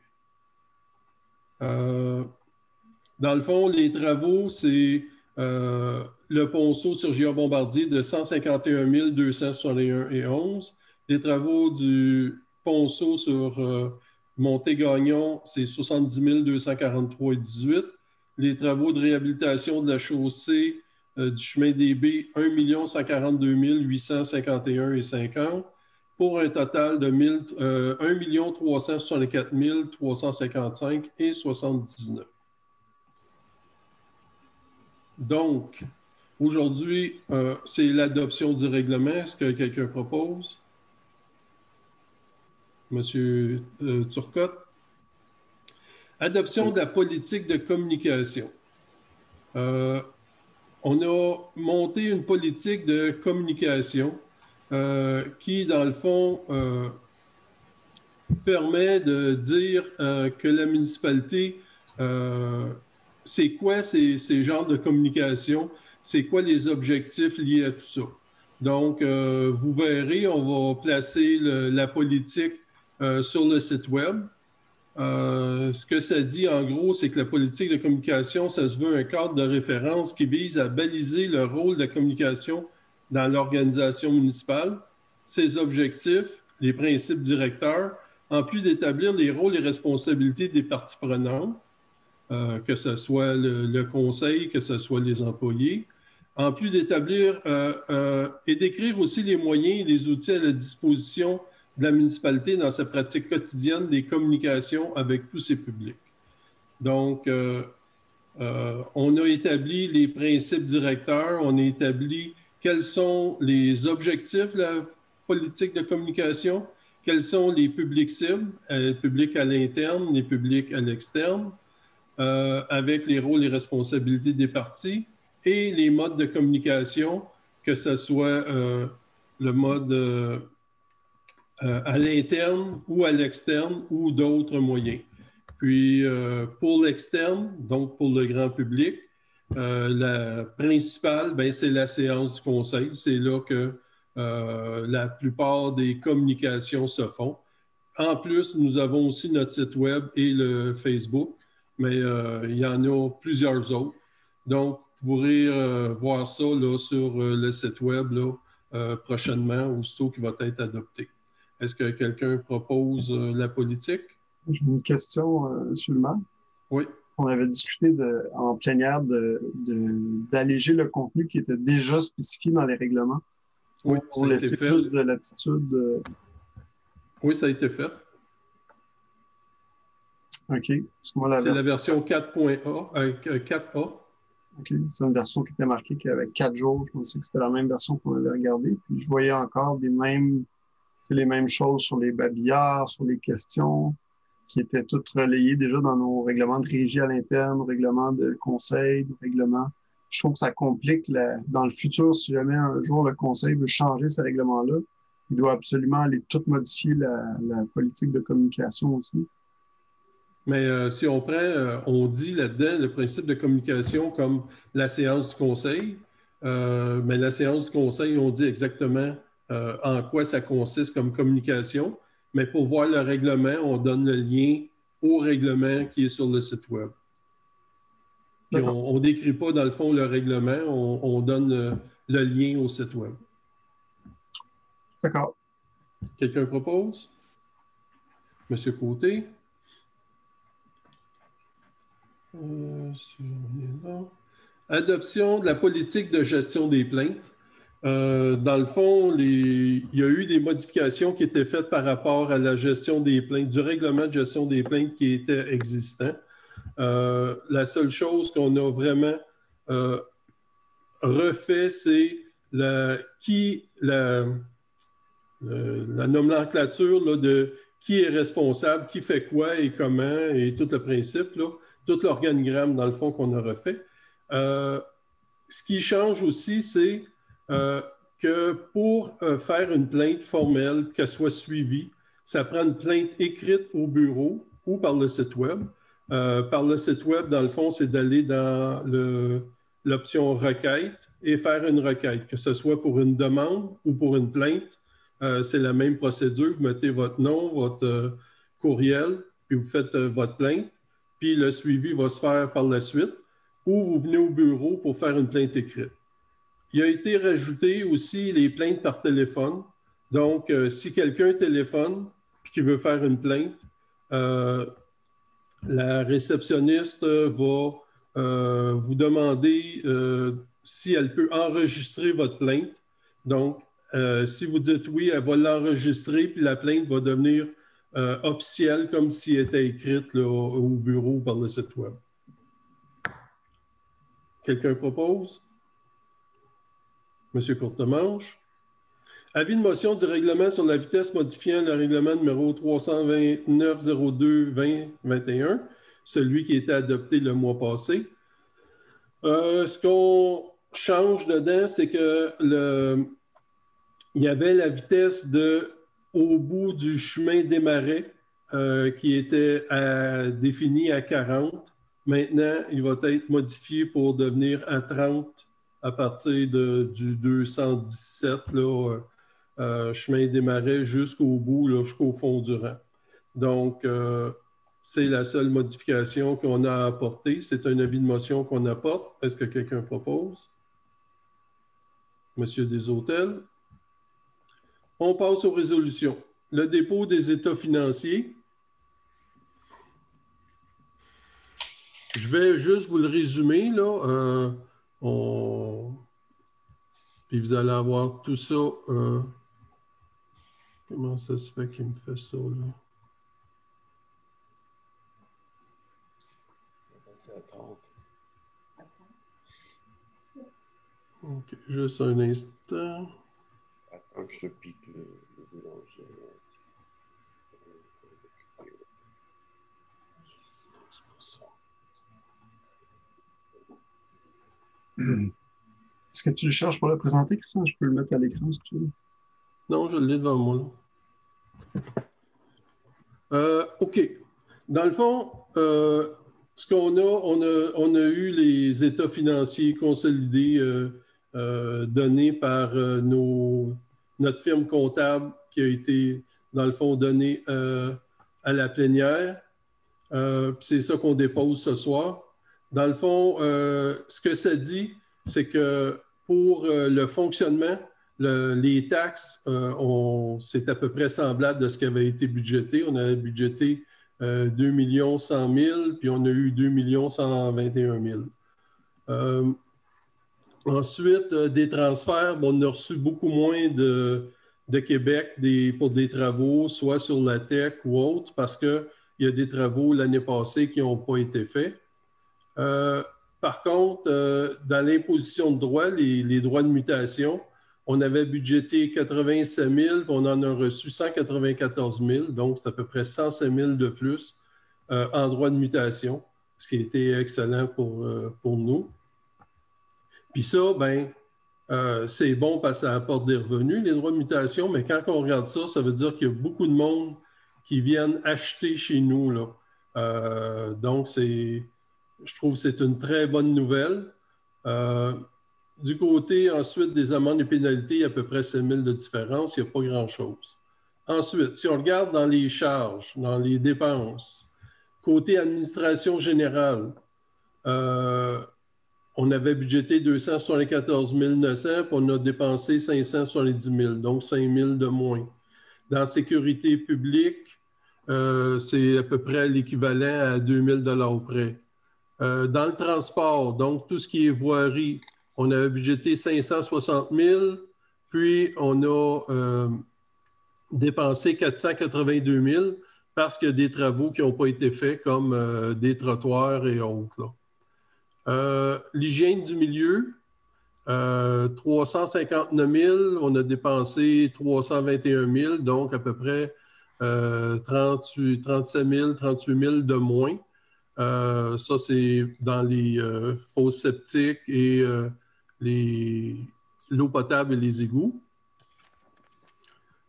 Dans le fond, les travaux, c'est le ponceau sur Giard-Bombardier de 151 261,11. Les travaux du ponceau sur Montée-Gagnon, c'est 70 243,18. Les travaux de réhabilitation de la chaussée du chemin des Baies, 1 142 851,50 pour un total de 1 364 355,79. Donc, aujourd'hui, c'est l'adoption du règlement. Est-ce que quelqu'un propose? Monsieur Turcotte. Adoption de la politique de communication. On a monté une politique de communication qui, dans le fond, permet de dire que la municipalité, c'est quoi ces genres de communication, c'est quoi les objectifs liés à tout ça. Donc, vous verrez, on va placer la politique sur le site web. Ce que ça dit, en gros, c'est que la politique de communication, ça se veut un cadre de référence qui vise à baliser le rôle de la communication dans l'organisation municipale, ses objectifs, les principes directeurs, en plus d'établir les rôles et responsabilités des parties prenantes, que ce soit le conseil, que ce soit les employés, en plus d'établir et d'écrire aussi les moyens et les outils à la disposition de la municipalité dans sa pratique quotidienne des communications avec tous ses publics. Donc, on a établi les principes directeurs, on a établi quels sont les objectifs de la politique de communication, quels sont les publics cibles, les publics à l'interne, les publics à l'externe, avec les rôles et responsabilités des parties, et les modes de communication, que ce soit le mode à l'interne ou à l'externe ou d'autres moyens. Puis, pour l'externe, donc pour le grand public, la principale, c'est la séance du conseil. C'est là que la plupart des communications se font. En plus, nous avons aussi notre site web et le Facebook, mais il y en a plusieurs autres. Donc, vous pourrez voir ça là, sur le site web là, prochainement, aussitôt qu'il va être adopté. Est-ce que quelqu'un propose la politique? J'ai une question, M. le maire. Oui. On avait discuté en plénière d'alléger le contenu qui était déjà spécifié dans les règlements. Oui, pour laisser plus de latitude. Oui, ça a été fait. OK. C'est la version 4.A. OK. C'est une version qui était marquée qu'avec 4 jours. Je pensais que c'était la même version qu'on avait regardée. Puis je voyais encore les mêmes choses sur les babillards, sur les questions, qui étaient toutes relayées déjà dans nos règlements de régie à l'interne, règlements de conseil, règlements. Je trouve que ça complique dans le futur, si jamais un jour le conseil veut changer ces règlements-là, il doit absolument aller tout modifier la politique de communication aussi. Mais si on prend, on dit là-dedans le principe de communication comme la séance du conseil, mais la séance du conseil, on dit exactement en quoi ça consiste comme communication, mais pour voir le règlement, on donne le lien au règlement qui est sur le site web. Puis on ne décrit pas, dans le fond, le règlement, on donne le lien au site web. D'accord. Quelqu'un propose? Monsieur Côté? Adoption de la politique de gestion des plaintes. Dans le fond, il y a eu des modifications qui étaient faites par rapport à la gestion des plaintes, du règlement de gestion des plaintes qui était existant. La seule chose qu'on a vraiment refait, c'est la nomenclature là, de qui est responsable, qui fait quoi et comment, et tout le principe, là, tout l'organigramme, dans le fond, qu'on a refait. Ce qui change aussi, c'est que pour faire une plainte formelle, qu'elle soit suivie, ça prend une plainte écrite au bureau ou par le site web. Par le site web, dans le fond, c'est d'aller dans l'option requête et faire une requête, que ce soit pour une demande ou pour une plainte. C'est la même procédure. Vous mettez votre nom, votre courriel, puis vous faites votre plainte, puis le suivi va se faire par la suite, ou vous venez au bureau pour faire une plainte écrite. Il a été rajouté aussi les plaintes par téléphone. Donc, si quelqu'un téléphone et qu'il veut faire une plainte, la réceptionniste va vous demander si elle peut enregistrer votre plainte. Donc, si vous dites oui, elle va l'enregistrer, puis la plainte va devenir officielle comme si elle était écrite là, au bureau ou par le site web. Quelqu'un propose? Monsieur Courtemanche. Avis de motion du règlement sur la vitesse modifiant le règlement numéro 329-02-2021, celui qui a été adopté le mois passé. Ce qu'on change dedans, c'est que il y avait la vitesse au bout du chemin des Marais qui était définie à 40. Maintenant, il va être modifié pour devenir à 30 à partir du 217, là, chemin des Marais jusqu'au bout, jusqu'au fond du rang. Donc, c'est la seule modification qu'on a apportée. C'est un avis de motion qu'on apporte. Est-ce que quelqu'un propose? Monsieur Desautels. On passe aux résolutions. Le dépôt des états financiers. Je vais juste vous le résumer, là. Puis vous allez avoir tout ça. Comment ça se fait qu'il me fait ça, là? OK, juste un instant. Attends que je pique le boulanger. Est-ce que tu le cherches pour le présenter, Christian? Je peux le mettre à l'écran si tu veux. Non, je l'ai devant moi. OK. Dans le fond, ce qu'on a, on a eu les états financiers consolidés donnés par notre firme comptable qui a été, dans le fond, donnée à la plénière. C'est ça qu'on dépose ce soir. Dans le fond, ce que ça dit, c'est que pour le fonctionnement, les taxes, c'est à peu près semblable de ce qui avait été budgété. On avait budgété 2 100 000, puis on a eu 2 121 000. Ensuite, des transferts, on a reçu beaucoup moins de Québec pour des travaux, soit sur la tech ou autre, parce qu'il y a des travaux l'année passée qui n'ont pas été faits. Par contre, dans l'imposition de droits, les droits de mutation, on avait budgété 87 000, puis on en a reçu 194 000, donc c'est à peu près 105 000 de plus en droits de mutation, ce qui a été excellent pour nous. Puis ça, ben, c'est bon parce que ça apporte des revenus, les droits de mutation, mais quand on regarde ça, ça veut dire qu'il y a beaucoup de monde qui viennent acheter chez nous, là. Donc, je trouve que c'est une très bonne nouvelle. Du côté, ensuite, des amendes et pénalités, il y a à peu près 5 000 de différence. Il n'y a pas grand-chose. Ensuite, si on regarde dans les charges, dans les dépenses, côté administration générale, on avait budgété 274 900, puis on a dépensé 570 000, donc 5 000 de moins. Dans sécurité publique, c'est à peu près l'équivalent à 2 000 près. Dans le transport, donc tout ce qui est voirie, on avait budgété 560 000, puis on a dépensé 482 000 parce qu'il y a des travaux qui n'ont pas été faits, comme des trottoirs et autres. L'hygiène du milieu, 359 000, on a dépensé 321 000, donc à peu près 37 000, 38 000 de moins. Ça, c'est dans les fosses septiques et l'eau potable et les égouts.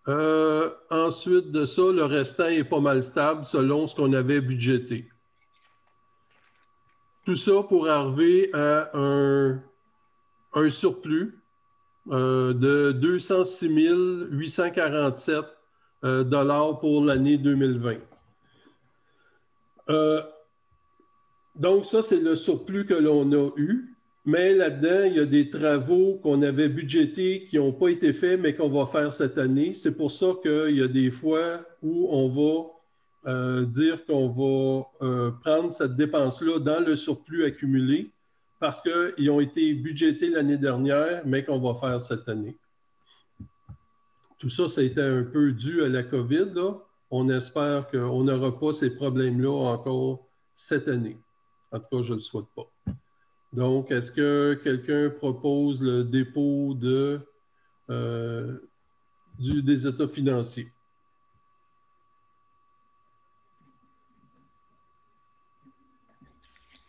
Ensuite de ça, le restant est pas mal stable selon ce qu'on avait budgété. tout ça pour arriver à un surplus de 206 847 $ pour l'année 2020. Donc, ça, c'est le surplus que l'on a eu. Mais là-dedans, il y a des travaux qu'on avait budgétés qui n'ont pas été faits, mais qu'on va faire cette année. C'est pour ça qu'il y a des fois où on va dire qu'on va prendre cette dépense-là dans le surplus accumulé parce qu'ils ont été budgétés l'année dernière, mais qu'on va faire cette année. Tout ça, ça a été un peu dû à la COVID, là. On espère qu'on n'aura pas ces problèmes-là encore cette année. En tout cas, je ne le souhaite pas. Donc, est-ce que quelqu'un propose le dépôt des états financiers?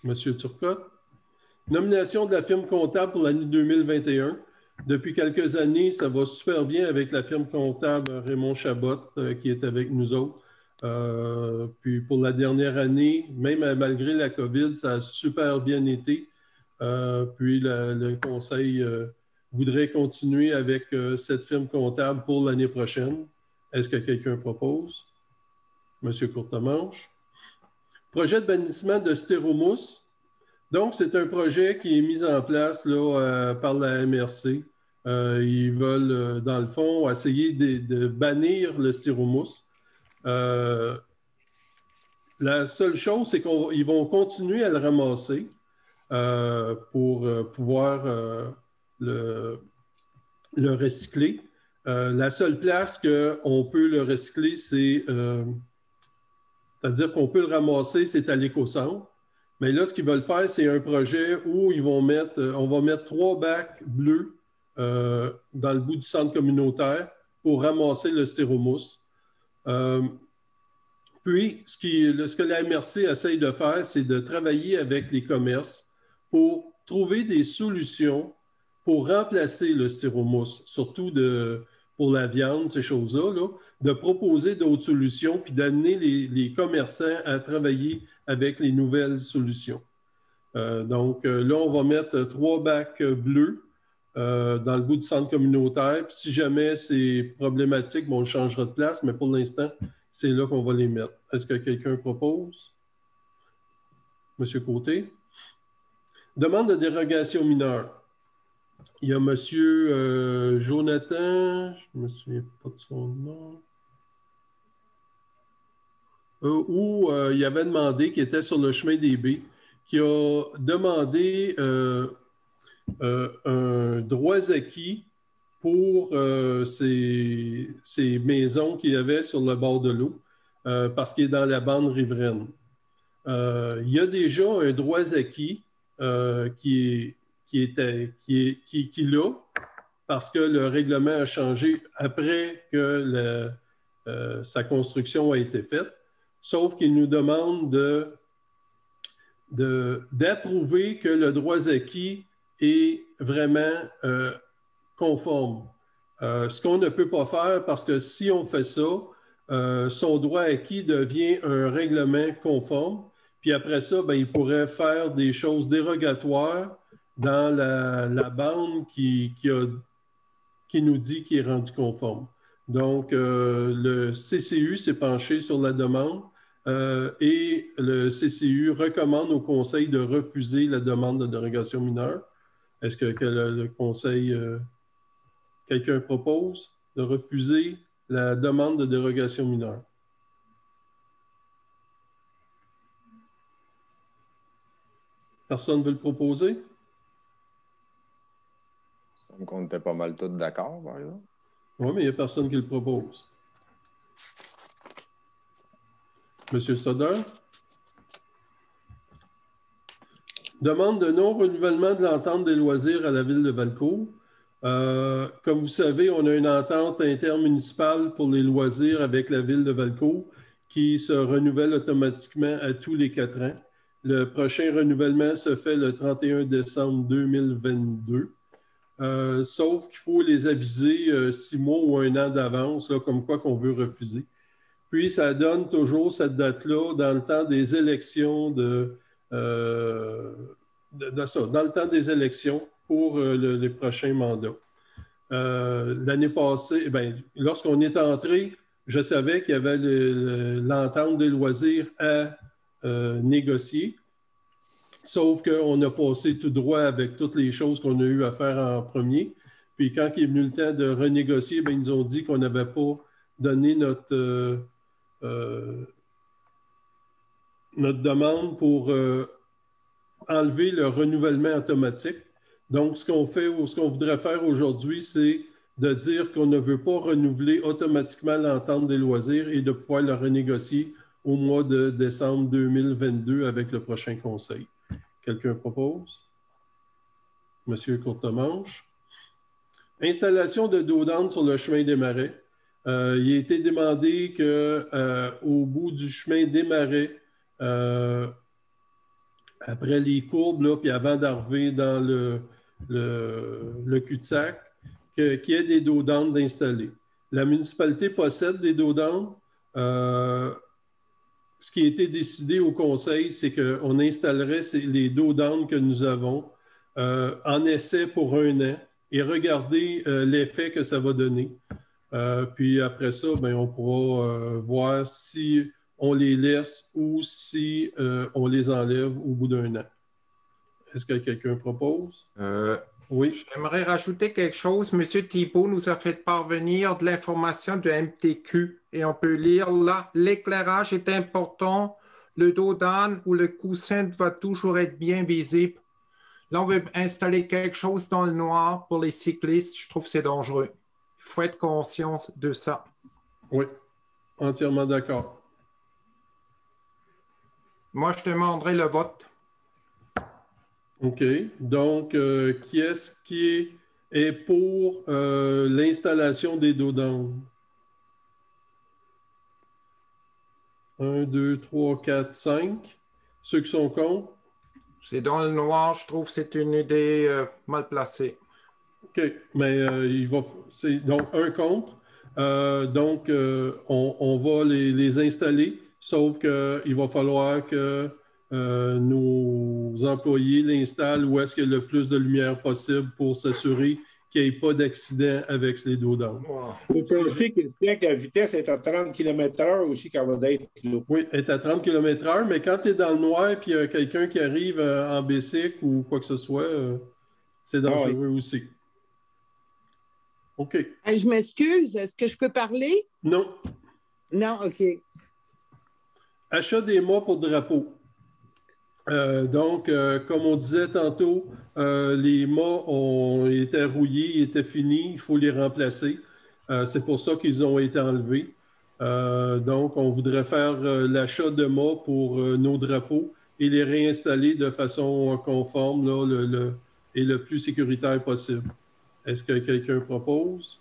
Monsieur Turcotte. Nomination de la firme comptable pour l'année 2021. Depuis quelques années, ça va super bien avec la firme comptable Raymond Chabot qui est avec nous autres. Puis pour la dernière année, même malgré la COVID, ça a super bien été. Puis le conseil voudrait continuer avec cette firme comptable pour l'année prochaine. Est-ce que quelqu'un propose? Monsieur Courtemanche. Projet de bannissement de styromousse. Donc, c'est un projet qui est mis en place là, par la MRC. Ils veulent, dans le fond, essayer de bannir le styromousse. La seule chose, c'est qu'ils vont continuer à le ramasser pour pouvoir le recycler. La seule place qu'on peut le recycler, c'est-à-dire qu'on peut le ramasser, c'est à l'éco-centre. Mais là, ce qu'ils veulent faire, c'est un projet où ils vont on va mettre 3 bacs bleus dans le bout du centre communautaire pour ramasser le styromousse. Puis, ce que la MRC essaye de faire, c'est de travailler avec les commerces pour trouver des solutions pour remplacer le styromousse, surtout pour la viande, ces choses-là, là, de proposer d'autres solutions puis d'amener les commerçants à travailler avec les nouvelles solutions. Donc, là, on va mettre 3 bacs bleus dans le bout du centre communautaire. Puis si jamais c'est problématique, bon, on changera de place, mais pour l'instant, c'est là qu'on va les mettre. Est-ce que quelqu'un propose? Monsieur Côté. Demande de dérogation mineure. Il y a monsieur Jonathan, je ne me souviens pas de son nom, où il avait demandé, qui était sur le chemin des baies, qui a demandé un droit acquis pour ces maisons qu'il y avait sur le bord de l'eau, parce qu'il est dans la bande riveraine. Il y a déjà un droit acquis qui l'a, parce que le règlement a changé après que sa construction a été faite, sauf qu'il nous demande d'approuver que le droit acquis est vraiment conforme. Ce qu'on ne peut pas faire, parce que si on fait ça, son droit acquis devient un règlement conforme, puis après ça, ben, il pourrait faire des choses dérogatoires dans la bande qui nous dit qu'il est rendu conforme. Donc, le CCU s'est penché sur la demande et le CCU recommande au Conseil de refuser la demande de dérogation mineure. Est-ce que le Conseil, quelqu'un propose de refuser la demande de dérogation mineure? Personne ne veut le proposer? Ça me semble qu'on était pas mal tous d'accord, par exemple. Oui, mais il n'y a personne qui le propose. Monsieur Stoddard? Demande de non-renouvellement de l'entente des loisirs à la ville de Valcourt. Comme vous savez, on a une entente intermunicipale pour les loisirs avec la ville de Valcourt qui se renouvelle automatiquement à tous les 4 ans. Le prochain renouvellement se fait le 31 décembre 2022. Sauf qu'il faut les aviser 6 mois ou 1 an d'avance, comme quoi qu'on veut refuser. Puis, ça donne toujours cette date-là dans le temps des élections dans le temps des élections pour les prochains mandats. L'année passée, lorsqu'on est entré, je savais qu'il y avait l'entente des loisirs à négocier, sauf qu'on a passé tout droit avec toutes les choses qu'on a eu à faire en premier. Puis quand il est venu le temps de renégocier, ils nous ont dit qu'on n'avait pas donné notre demande pour enlever le renouvellement automatique. Donc, ce qu'on voudrait faire aujourd'hui, c'est de dire qu'on ne veut pas renouveler automatiquement l'entente des loisirs et de pouvoir le renégocier au mois de décembre 2022 avec le prochain conseil. Quelqu'un propose? Monsieur Courtemanche. Installation de dos d'âne sur le chemin des Marais. Il a été demandé qu'au bout du chemin des Marais, après les courbes, là, puis avant d'arriver dans le cul-de-sac, qu'il y ait des dos d'âne d'installer. La municipalité possède des dos d'âne. Ce qui a été décidé au conseil, c'est qu'on installerait les dos d'âne que nous avons en essai pour 1 an et regarder l'effet que ça va donner. Puis après ça, on pourra voir si on les laisse ou si on les enlève au bout d'1 an. Est-ce que quelqu'un propose? Oui. J'aimerais rajouter quelque chose. M. Thibault nous a fait parvenir de l'information de MTQ et on peut lire là, l'éclairage est important, le dos d'âne ou le coussin doit toujours être bien visible. Là, on veut installer quelque chose dans le noir pour les cyclistes. Je trouve que c'est dangereux. Il faut être conscient de ça. Oui, entièrement d'accord. Moi, je demanderai le vote. OK. Donc, qui est-ce qui est pour l'installation des dos d'âne? 1, 2, 3, 4, 5. Ceux qui sont contre? C'est dans le noir. Je trouve que c'est une idée mal placée. OK. Mais c'est donc un contre. Donc, on va les installer, sauf qu'il va falloir que nos employés l'installent où est-ce qu'il y a le plus de lumière possible pour s'assurer qu'il n'y ait pas d'accident avec les dos d'âne. Vous pensez que la vitesse est à 30 km/h aussi quand va être là? Oui, elle est à 30 km/h, mais quand tu es dans le noir et qu'il y a quelqu'un qui arrive en bicycle ou quoi que ce soit, c'est dangereux aussi. OK. Je m'excuse, est-ce que je peux parler? Non. Non, OK. Achat des mâts pour drapeau. Donc, comme on disait tantôt, les mâts étaient rouillés, étaient finis, il faut les remplacer. C'est pour ça qu'ils ont été enlevés. Donc, on voudrait faire l'achat de mâts pour nos drapeaux et les réinstaller de façon conforme là, et le plus sécuritaire possible. Est-ce que quelqu'un propose?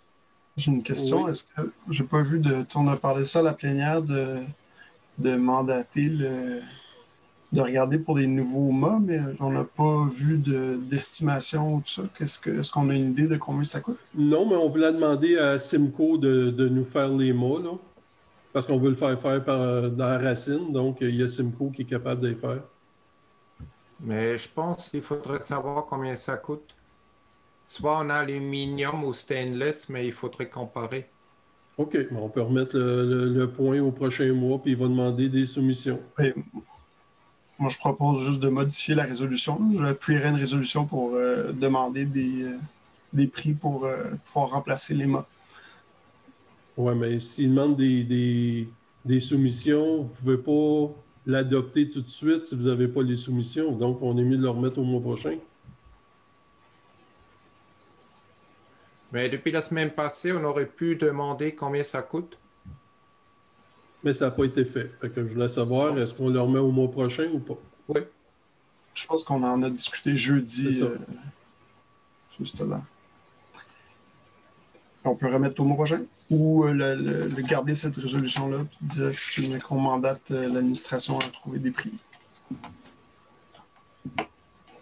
J'ai une question. Oui. Est-ce que j'ai pas vu on a parlé de ça à la plénière de mandater de regarder pour des nouveaux mâts, mais on n'a pas vu d'estimation ou tout ça. Est-ce qu'on a une idée de combien ça coûte? Non, mais on voulait demander à Simco de nous faire les mâts, là, parce qu'on veut le faire dans la racine, donc il y a Simco qui est capable de les faire. Mais je pense qu'il faudrait savoir combien ça coûte. Soit en aluminium ou stainless, mais il faudrait comparer. OK, on peut remettre le point au prochain mois, puis il va demander des soumissions. Oui. Moi, je propose juste de modifier la résolution. J'appuierai une résolution pour demander des prix pour pouvoir remplacer les mâts. Oui, mais s'il demande des soumissions, vous ne pouvez pas l'adopter tout de suite si vous n'avez pas les soumissions. Donc, on est mieux de le remettre au mois prochain. Mais depuis la semaine passée, on aurait pu demander combien ça coûte. Mais ça n'a pas été fait. Fait que je voulais savoir, est-ce qu'on le remet au mois prochain ou pas? Oui. Je pense qu'on en a discuté jeudi. Juste là. On peut remettre au mois prochain ou garder cette résolution-là et dire qu'on mandate l'administration à trouver des prix.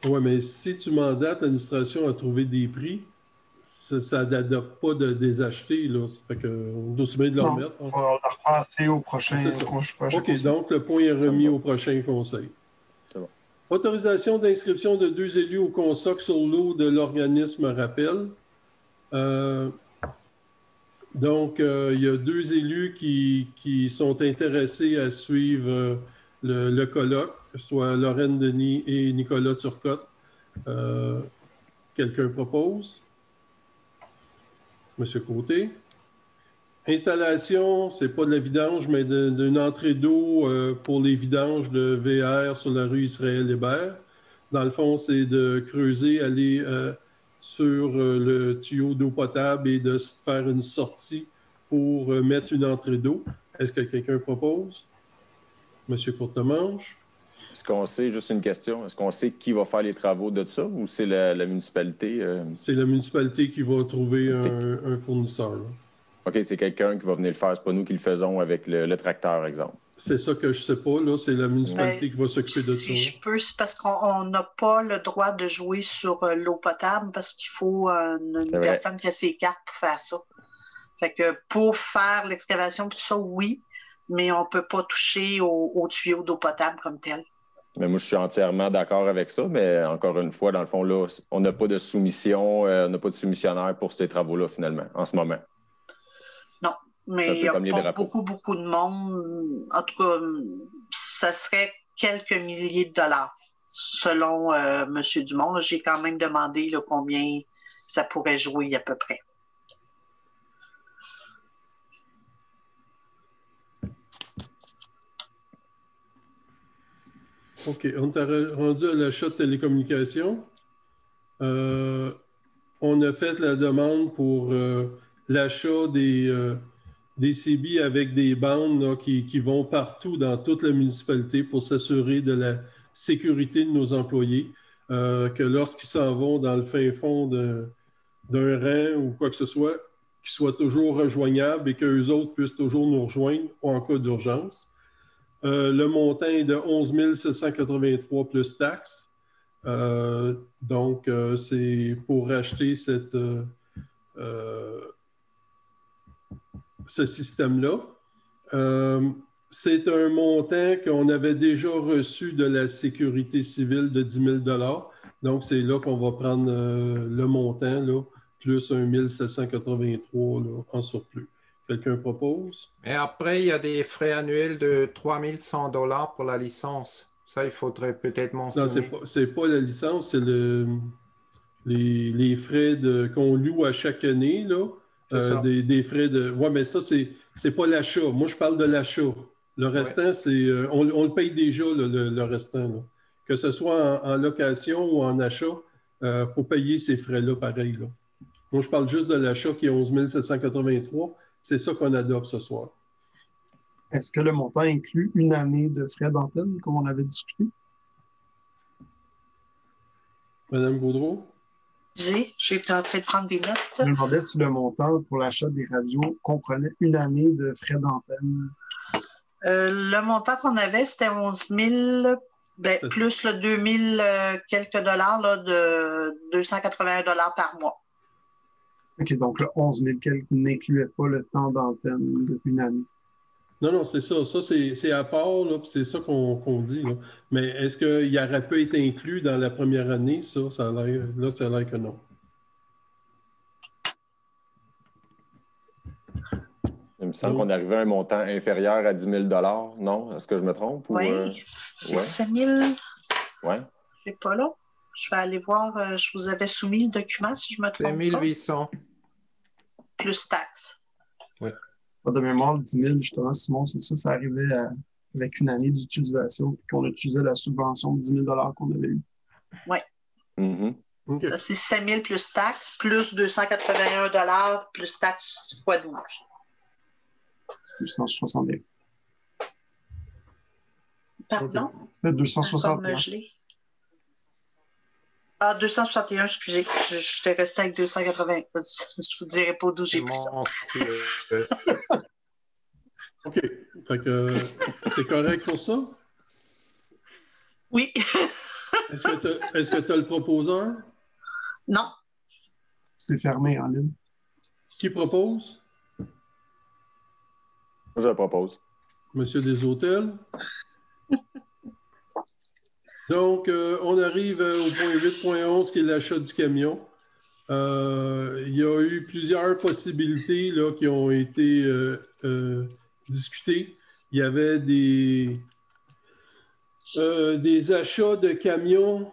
Oui, mais si tu mandates l'administration à trouver des prix, ça n'adopte pas de les acheter. Là. Ça fait qu'on doit se mettre de le remettre. Il va le repasser au prochain OK, donc le point est remis au prochain conseil. C'est bon. Autorisation d'inscription de 2 élus au CONSOC sur l'eau de l'organisme rappel. Donc, il y a 2 élus qui sont intéressés à suivre le colloque, soit Lorraine Denis et Nicolas Turcotte. Quelqu'un propose? Monsieur Côté. Installation, ce n'est pas de la vidange, mais d'une entrée d'eau pour les vidanges de VR sur la rue Israël-Hébert. Dans le fond, c'est de creuser, aller sur le tuyau d'eau potable et de faire une sortie pour mettre une entrée d'eau. Est-ce que quelqu'un propose? Monsieur Courtemanche. Est-ce qu'on sait, juste une question, est-ce qu'on sait qui va faire les travaux de ça ou c'est la municipalité? C'est la municipalité qui va trouver un fournisseur. Là. OK, c'est quelqu'un qui va venir le faire. C'est pas nous qui le faisons avec le tracteur, exemple. C'est ça que je sais pas, là. C'est la municipalité qui va s'occuper de ça. Si je peux, c'est parce qu'on n'a pas le droit de jouer sur l'eau potable parce qu'il faut une personne qui a ses cartes pour faire ça. Fait que pour faire l'excavation, tout ça, oui, mais on ne peut pas toucher au tuyau d'eau potable comme tel. Mais moi, je suis entièrement d'accord avec ça, mais encore une fois, dans le fond, là, on n'a pas de soumission, on n'a pas de soumissionnaire pour ces travaux-là, finalement, en ce moment. Non, mais il n'y a pas beaucoup de monde. En tout cas, ça serait quelques milliers de dollars, selon M. Dumont. J'ai quand même demandé là, combien ça pourrait jouer à peu près. OK. On est rendu à l'achat de télécommunications. On a fait la demande pour l'achat des CB avec des bandes là, qui vont partout dans toute la municipalité pour s'assurer de la sécurité de nos employés, que lorsqu'ils s'en vont dans le fin fond d'un rang ou quoi que ce soit, qu'ils soient toujours rejoignables et qu'eux autres puissent toujours nous rejoindre en cas d'urgence. Le montant est de 11 783 plus taxes. Donc, c'est pour acheter ce système-là. C'est un montant qu'on avait déjà reçu de la sécurité civile de 10 000 Donc, c'est là qu'on va prendre le montant, là, plus 1 783 là, en surplus. Quelqu'un propose? Et après, il y a des frais annuels de 3 100 $ pour la licence. Ça, il faudrait peut-être mentionner. Non, c'est pas la licence, c'est les frais qu'on loue à chaque année, là. Des frais de... Oui, mais ça, c'est pas l'achat. Moi, je parle de l'achat. Le restant, c'est... On le paye déjà, le restant. Là. Que ce soit en location ou en achat, il faut payer ces frais-là pareil. Là. Moi, je parle juste de l'achat qui est 11 783. C'est ça qu'on adopte ce soir. Est-ce que le montant inclut une année de frais d'antenne, comme on avait discuté? Madame Gaudreau? J'étais en train de prendre des notes. Je me demandais si le montant pour l'achat des radios comprenait une année de frais d'antenne. Le montant qu'on avait, c'était 11 000, plus le 2 000 quelques dollars, là, de 281 $ par mois. OK, donc le 11 000 quelques n'incluait pas le temps d'antenne d'une année. Non, c'est ça. Ça, c'est à part, là, puis c'est ça qu'on dit. Là. Mais est-ce qu'il aurait pu être inclus dans la première année? Ça a l'air que non. Il me semble qu'on arrivait à un montant inférieur à 10 000 $, non? Est-ce que je me trompe? Oui, c'est 5 000. Oui. Je ne sais pas là. Je vais aller voir. Je vous avais soumis le document, si je me trompe. 5 800. Plus taxes. Oui. De mémoire, 10 000, justement, Simon, c'est ça, ça arrivait avec une année d'utilisation, puis qu'on utilisait la subvention de 10 000 $ qu'on avait eue. Oui. Mm-hmm. Okay. C'est 5 000 plus taxes, plus 281 $ plus taxes x 12. 261. Pardon? C'était 261. Ah, 261, excusez. Je t'ai resté avec 280. Je vous dirai pas d'où j'ai pris ça. OK. Fait que c'est correct pour ça? Oui. Est-ce que tu as le proposeur? Non. C'est fermé en ligne. Qui propose? Je propose. Monsieur Deshôtels? Donc, on arrive au point 8.11 qui est l'achat du camion. Il y a eu plusieurs possibilités là, qui ont été discutées. Il y avait des achats de camions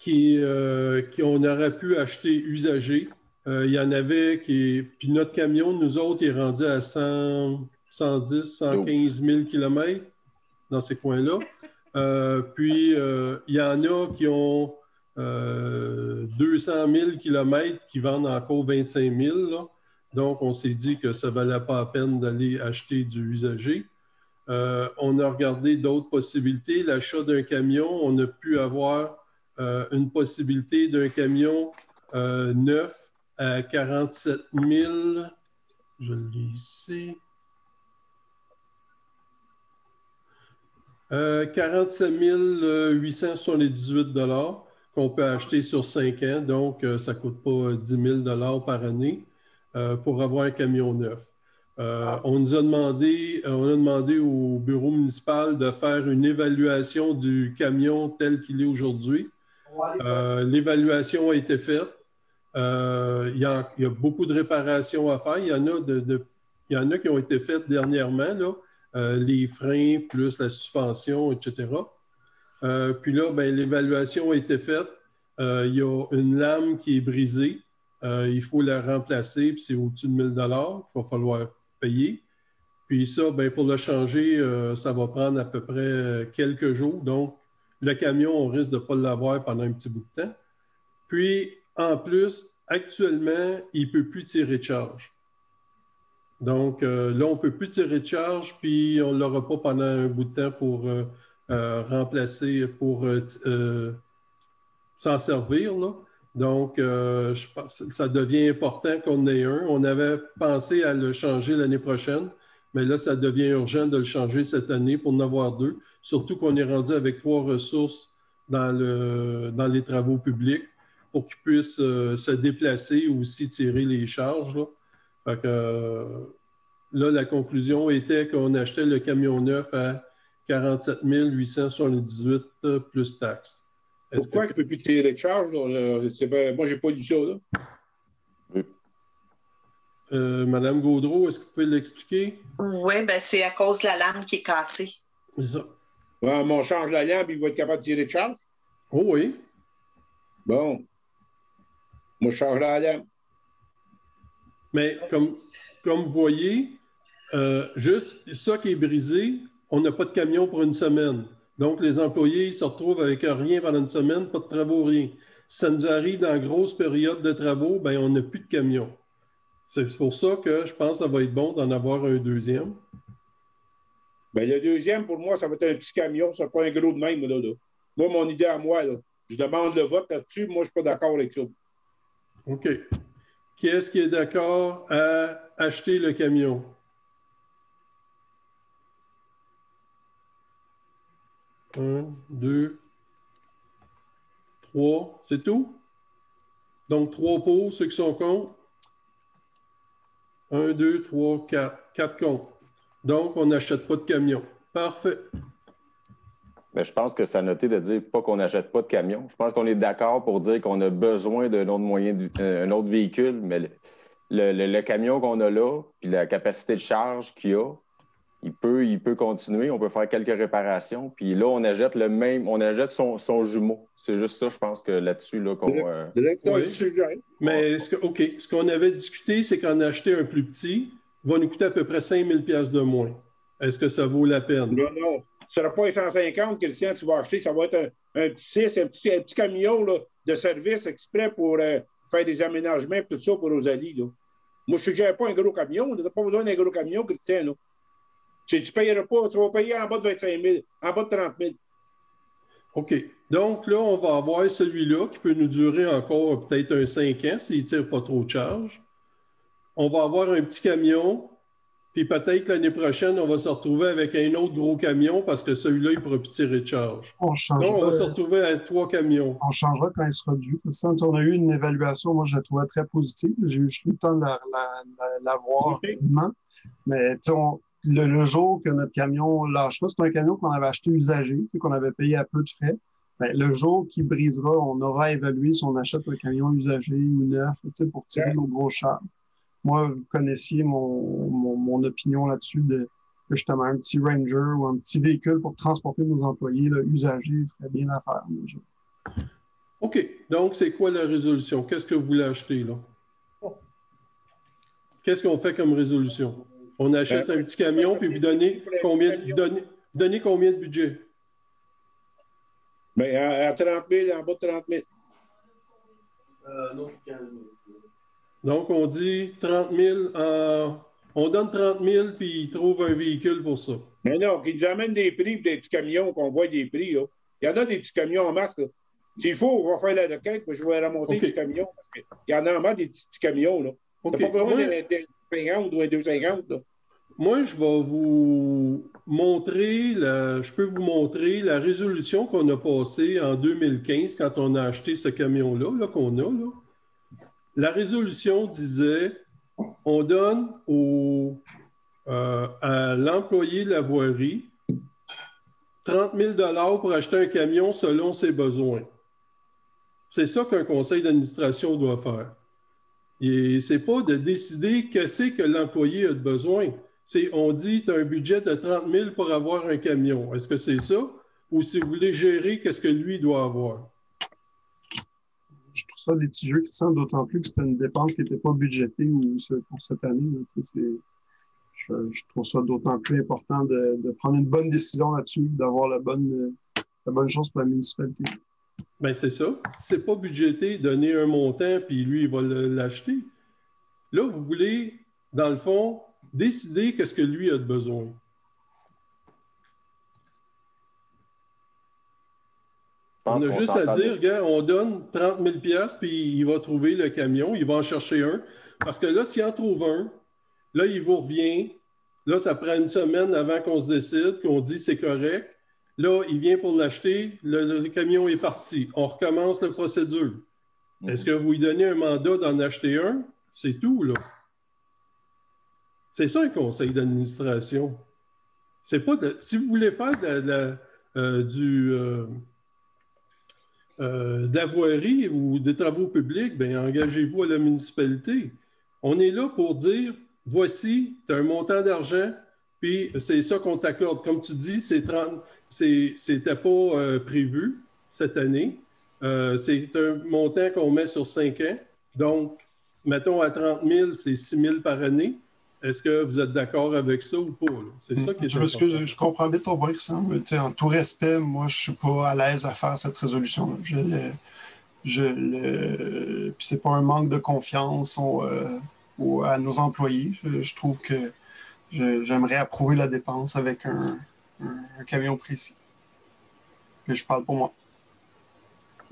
qu'on aurait pu acheter usagés. Il y en avait puis notre camion, nous autres, est rendu à 110, 115 000 km dans ces coins-là. Puis, il y en a qui ont 200 000 km qui vendent encore 25 000. Là. Donc, on s'est dit que ça ne valait pas la peine d'aller acheter du usager. On a regardé d'autres possibilités. L'achat d'un camion, on a pu avoir une possibilité d'un camion neuf à 47 000. Je l'ai ici. 47 878 $ qu'on peut acheter sur 5 ans. Donc, ça ne coûte pas 10 000 $ par année pour avoir un camion neuf. On a demandé au bureau municipal de faire une évaluation du camion tel qu'il est aujourd'hui. L'évaluation a été faite. Il y a beaucoup de réparations à faire. Il y en a qui ont été faites dernièrement, là. Les freins, plus la suspension, etc. Puis là, ben, l'évaluation a été faite. Il y a une lame qui est brisée. Il faut la remplacer, puis c'est au-dessus de 1 000 $ qu'il va falloir payer. Puis ça, ben, pour le changer, ça va prendre à peu près quelques jours. Donc, le camion, on risque de ne pas l'avoir pendant un petit bout de temps. Puis, en plus, actuellement, il ne peut plus tirer de charge. Donc, là, on ne peut plus tirer de charge, puis on ne l'aura pas pendant un bout de temps pour remplacer, pour s'en servir, là. Donc, je pense que ça devient important qu'on en ait un. On avait pensé à le changer l'année prochaine, mais là, ça devient urgent de le changer cette année pour en avoir 2. Surtout qu'on est rendu avec 3 ressources dans les travaux publics pour qu'ils puissent se déplacer ou aussi tirer les charges, là. Fait que, là, la conclusion était qu'on achetait le camion neuf à 47 878 plus taxes. Pourquoi il ne peut plus tirer de charge? Moi, je n'ai pas lu ça. Là. Madame Gaudreau, est-ce que vous pouvez l'expliquer? Oui, ben c'est à cause de la lame qui est cassée. C'est ça. Ouais, mais on change la lame et il va être capable de tirer de charge? Oh oui. Bon. Moi, je change la lame. Mais comme vous voyez, juste ça qui est brisé, on n'a pas de camion pour une semaine. Donc, les employés se retrouvent avec rien pendant une semaine, pas de travaux, rien. Si ça nous arrive dans une grosse période de travaux, bien, on n'a plus de camion. C'est pour ça que je pense que ça va être bon d'en avoir un deuxième. Bien, le deuxième, pour moi, ça va être un petit camion, ça n'est pas un gros de même. Là. Moi, mon idée à moi, là, je demande le vote là-dessus. Moi, je ne suis pas d'accord avec ça. OK. Qui est-ce qui est d'accord à acheter le camion? Un, 2, 3, c'est tout? Donc, 3 pour, ceux qui sont contre. 1, 2, 3, 4. 4 contre. Donc, on n'achète pas de camion. Parfait. Mais je pense que ça a noté de dire pas qu'on n'achète pas de camion. Je pense qu'on est d'accord pour dire qu'on a besoin d'un autre moyen, un autre véhicule, mais le camion qu'on a là, puis la capacité de charge qu'il a, il peut continuer. On peut faire quelques réparations. Puis là, on achète son jumeau. C'est juste ça, je pense que là-dessus, là, qu'on. Oui. Mais ce qu'on avait discuté, c'est qu'en acheter un plus petit va nous coûter à peu près 5 000 $ de moins. Est-ce que ça vaut la peine? Non. Ce ne sera pas un 150, Christian, tu vas acheter. Ça va être un petit 6, un petit camion là, de service exprès pour faire des aménagements et tout ça pour Rosalie. Là. Moi, je ne suggère pas un gros camion. On n'a pas besoin d'un gros camion, Christian. Là. Tu ne payeras pas. Tu vas payer en bas de 25 000, en bas de 30 000. OK. Donc, là, on va avoir celui-là qui peut nous durer encore peut-être un 5 ans s'il ne tire pas trop de charge. On va avoir un petit camion, puis peut-être l'année prochaine, on va se retrouver avec un autre gros camion parce que celui-là, il ne pourra plus tirer de charge. Donc, on va se retrouver avec 3 camions. On changera quand il sera dû. On a eu une évaluation, moi, je la trouvais très positive. J'ai eu juste le temps de la voir rapidement. Mais le jour que notre camion lâchera, c'est un camion qu'on avait acheté usagé, qu'on avait payé à peu de frais. Ben, le jour qu'il brisera, on aura évalué si on achète un camion usagé ou neuf pour tirer nos gros chars. Moi, vous connaissiez mon opinion là-dessus de justement un petit Ranger ou un petit véhicule pour transporter nos employés là, usagés ferait bien l'affaire. OK. Donc, c'est quoi la résolution? Qu'est-ce que vous voulez acheter là? Qu'est-ce qu'on fait comme résolution? On achète un petit camion, puis vous donnez combien de budget? Bien, à 30 000, en bas de 30 000. Non, 15 000. Donc, on dit 30 000 on donne 30 000 puis ils trouvent un véhicule pour ça. Mais non, qu'ils nous amènent des prix pour des petits camions, qu'on voit des prix. Là. Il y en a des petits camions en masse. Là. S'il faut, on va faire la requête, mais je vais remonter les petits camions. Parce qu'il y en a en masse des petits camions. Là. Okay. Pas besoin d'un 50 ou un 250. Là. Moi, je vais vous montrer, je peux vous montrer la résolution qu'on a passée en 2015 quand on a acheté ce camion-là là, qu'on a. Là. La résolution disait, on donne à l'employé de la voirie 30 000 $ pour acheter un camion selon ses besoins. C'est ça qu'un conseil d'administration doit faire. Et c'est pas de décider qu'est-ce que l'employé a de besoin. On dit tu as un budget de 30 000 pour avoir un camion. Est-ce que c'est ça? Ou si vous voulez gérer, qu'est-ce que lui doit avoir? Je trouve ça litigieux, Christian, d'autant plus que c'était une dépense qui n'était pas budgétée pour cette année. Je trouve ça d'autant plus important de prendre une bonne décision là-dessus, d'avoir la bonne chose pour la municipalité. Bien, c'est ça. Si ce n'est pas budgété, donner un montant, puis lui, il va l'acheter. Là, vous voulez, dans le fond, décider qu'est-ce que lui a de besoin. On a juste à dire, regarde, on donne 30 000 $, puis il va trouver le camion, il va en chercher un. Parce que là, s'il en trouve un, là, il vous revient. Là, ça prend une semaine avant qu'on se décide, qu'on dit c'est correct. Là, il vient pour l'acheter, le camion est parti. On recommence la procédure. Est-ce que vous lui donnez un mandat d'en acheter un? C'est tout, là. C'est ça un conseil d'administration. C'est pas si vous voulez faire de la voirie ou des travaux publics, bien, engagez-vous à la municipalité. On est là pour dire, voici, tu as un montant d'argent, puis c'est ça qu'on t'accorde. Comme tu dis, c'était pas prévu cette année. C'est un montant qu'on met sur 5 ans. Donc, mettons à 30 000, c'est 6 000 par année. Est-ce que vous êtes d'accord avec ça ou pas? C'est ça qui est important. Je comprends bien ton point, Christian, mais en tout respect, moi, je ne suis pas à l'aise à faire cette résolution. Puis c'est pas un manque de confiance à nos employés. Je trouve que j'aimerais approuver la dépense avec un camion précis. Mais je parle pour moi.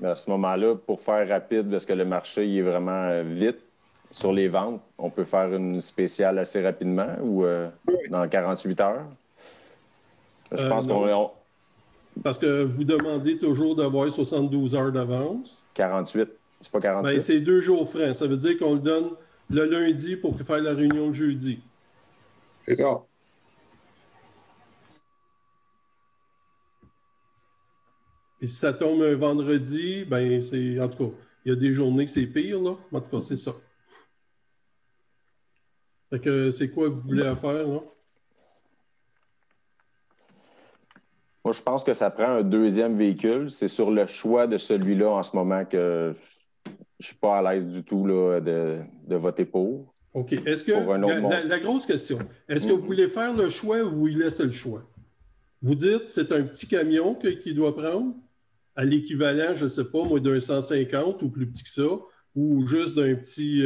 À ce moment-là, pour faire rapide, parce que le marché il est vraiment vite, sur les ventes, on peut faire une spéciale assez rapidement ou dans 48 heures? Je pense qu'on... Parce que vous demandez toujours d'avoir 72 heures d'avance. 48, c'est pas 48? Bien, c'est 2 jours francs. Ça veut dire qu'on le donne le lundi pour faire la réunion le jeudi. C'est ça. Et si ça tombe un vendredi, bien, c'est... En tout cas, il y a des journées que c'est pire, là. En tout cas, c'est ça. Fait que c'est quoi que vous voulez faire, là? Moi, je pense que ça prend un deuxième véhicule. C'est sur le choix de celui-là en ce moment que je ne suis pas à l'aise du tout là, de voter pour. OK. Est-ce que la grosse question, est-ce que vous voulez faire le choix ou vous laissez le choix? Vous dites c'est un petit camion qu'il doit prendre à l'équivalent, je ne sais pas, moi, d'un 150 ou plus petit que ça, ou juste d'un petit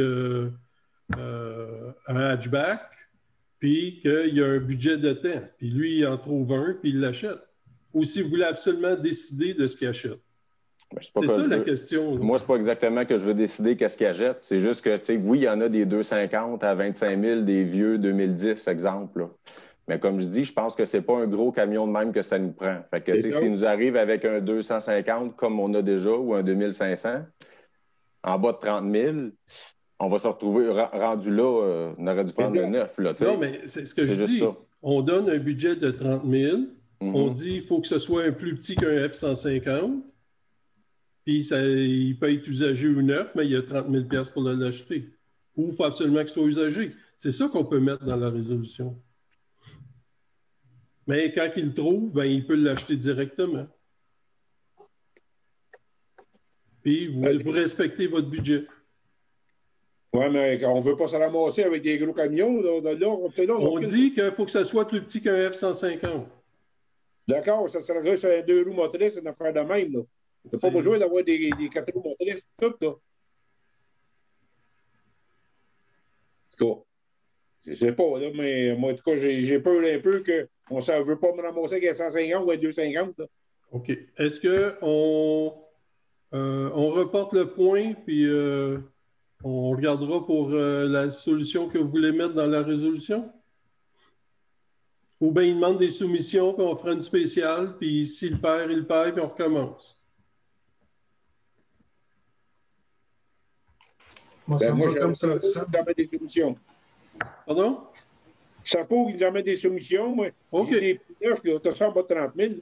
un hatchback, puis qu'il y a un budget de temps. Puis lui, il en trouve un, puis il l'achète. Ou si vous voulez absolument décider de ce qu'il achète. C'est ça la question. Là. Moi, c'est pas exactement que je veux décider qu'est-ce qu'il achète. C'est juste que, tu sais, oui, il y en a des 250 à 25 000, des vieux 2010, exemple. Là. Mais comme je dis, je pense que c'est pas un gros camion de même que ça nous prend. Fait que, tu sais, s'il nous arrive avec un 250 comme on a déjà ou un 2500, en bas de 30 000, on va se retrouver rendu là, on aurait dû prendre le 9. Là, non, mais c'est ce que je dis. Ça. On donne un budget de 30 000. On dit qu'il faut que ce soit un plus petit qu'un F-150. Puis il peut être usagé ou neuf, mais il y a 30 000 $ pour l'acheter. Ou il faut absolument qu'il soit usagé. C'est ça qu'on peut mettre dans la résolution. Mais quand il le trouve, ben, il peut l'acheter directement. Puis vous respectez votre budget. Oui, mais on ne veut pas se ramasser avec des gros camions. On dit qu'il faut que ça soit plus petit qu'un F-150. D'accord, ça serait juste un 2 roues motrices, une affaire de même. Tu n'as pas besoin d'avoir des 4 roues motrices, tout, là. En tout cas, je ne sais pas, là, mais moi, en tout cas, j'ai peur un peu qu'on ne veut pas me ramasser avec un 150 ou un 250. Là. OK. Est-ce qu'on reporte le point, puis on regardera pour la solution que vous voulez mettre dans la résolution? Ou bien il demande des soumissions, puis on fera une spéciale, puis s'il perd, il perd, puis on recommence. Moi, comme ça. Des soumissions. Pardon? Ça pour qu'ils amènent des soumissions, moi. OK. Des neufs, tu as ça en bas de 30 000.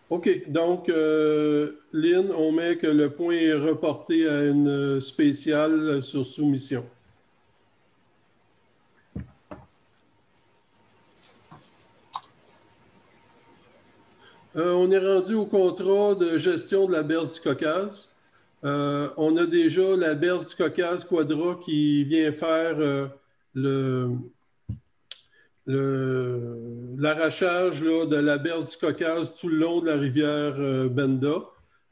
OK. Donc, Lynn, on met que le point est reporté à une spéciale sur soumission. On est rendu au contrat de gestion de la berge du Caucase. On a déjà la berge du Caucase Quadra qui vient faire l'arrachage de la berge du Caucase tout le long de la rivière Benda,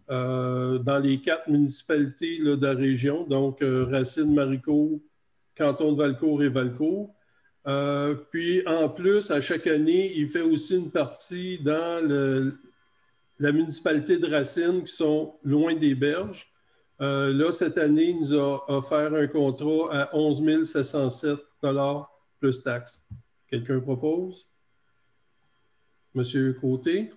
dans les 4 municipalités de la région, donc Racine, Maricourt, canton de Valcourt et Valcourt. Puis, en plus, à chaque année, il fait aussi une partie dans la municipalité de Racine qui sont loin des berges. Là, cette année, il nous a offert un contrat à 11 707 $ plus taxes. Quelqu'un propose? Monsieur Côté.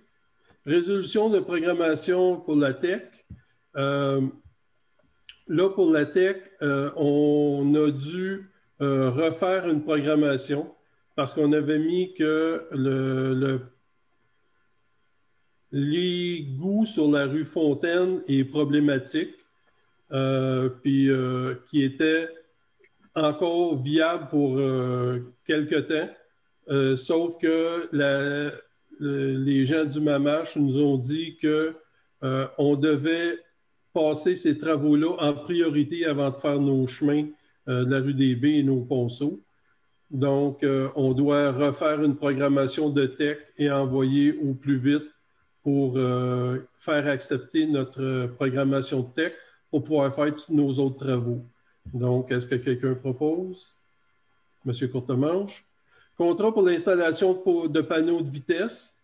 Résolution de programmation pour la TEC. Là, pour la TEC, on a dû refaire une programmation parce qu'on avait mis que l'égout sur la rue Fontaine est problématique, puis qui était encore viable pour quelque temps, sauf que les gens du MAMACH nous ont dit qu'on devait passer ces travaux-là en priorité avant de faire nos chemins de la rue des Baies et nos ponceaux. Donc, on doit refaire une programmation de TEC et envoyer au plus vite pour faire accepter notre programmation de TEC pour pouvoir faire tous nos autres travaux. Donc, est-ce que quelqu'un propose? Monsieur Courtemanche. Contrat pour l'installation de panneaux de vitesse.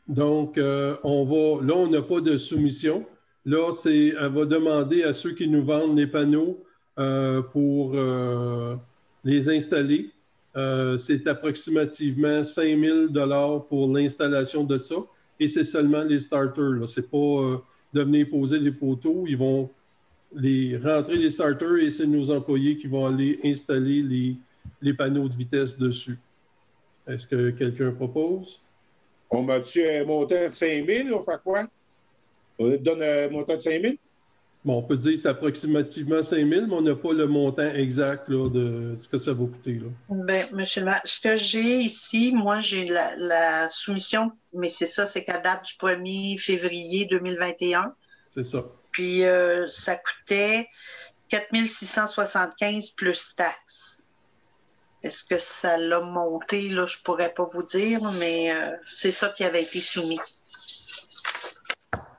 Donc, là, on n'a pas de soumission. Là, elle va demander à ceux qui nous vendent les panneaux pour les installer. C'est approximativement 5 000 $ pour l'installation de ça. Et c'est seulement les starters. Ce n'est pas de venir poser les poteaux. Ils vont rentrer les starters et c'est nos employés qui vont aller installer les panneaux de vitesse dessus. Est-ce que quelqu'un propose? On m'a-tu un montant de 5 000? On fait quoi? On donne un montant de 5 000? Bon, on peut dire que c'est approximativement 5 000, mais on n'a pas le montant exact là, de ce que ça va coûter. Bien, monsieur le maire, ce que j'ai ici, moi, j'ai la soumission, mais c'est ça, c'est qu'à date du 1er février 2021. C'est ça. Puis, ça coûtait 4 675 plus taxes. Est-ce que ça l'a monté? Là, je ne pourrais pas vous dire, mais c'est ça qui avait été soumis.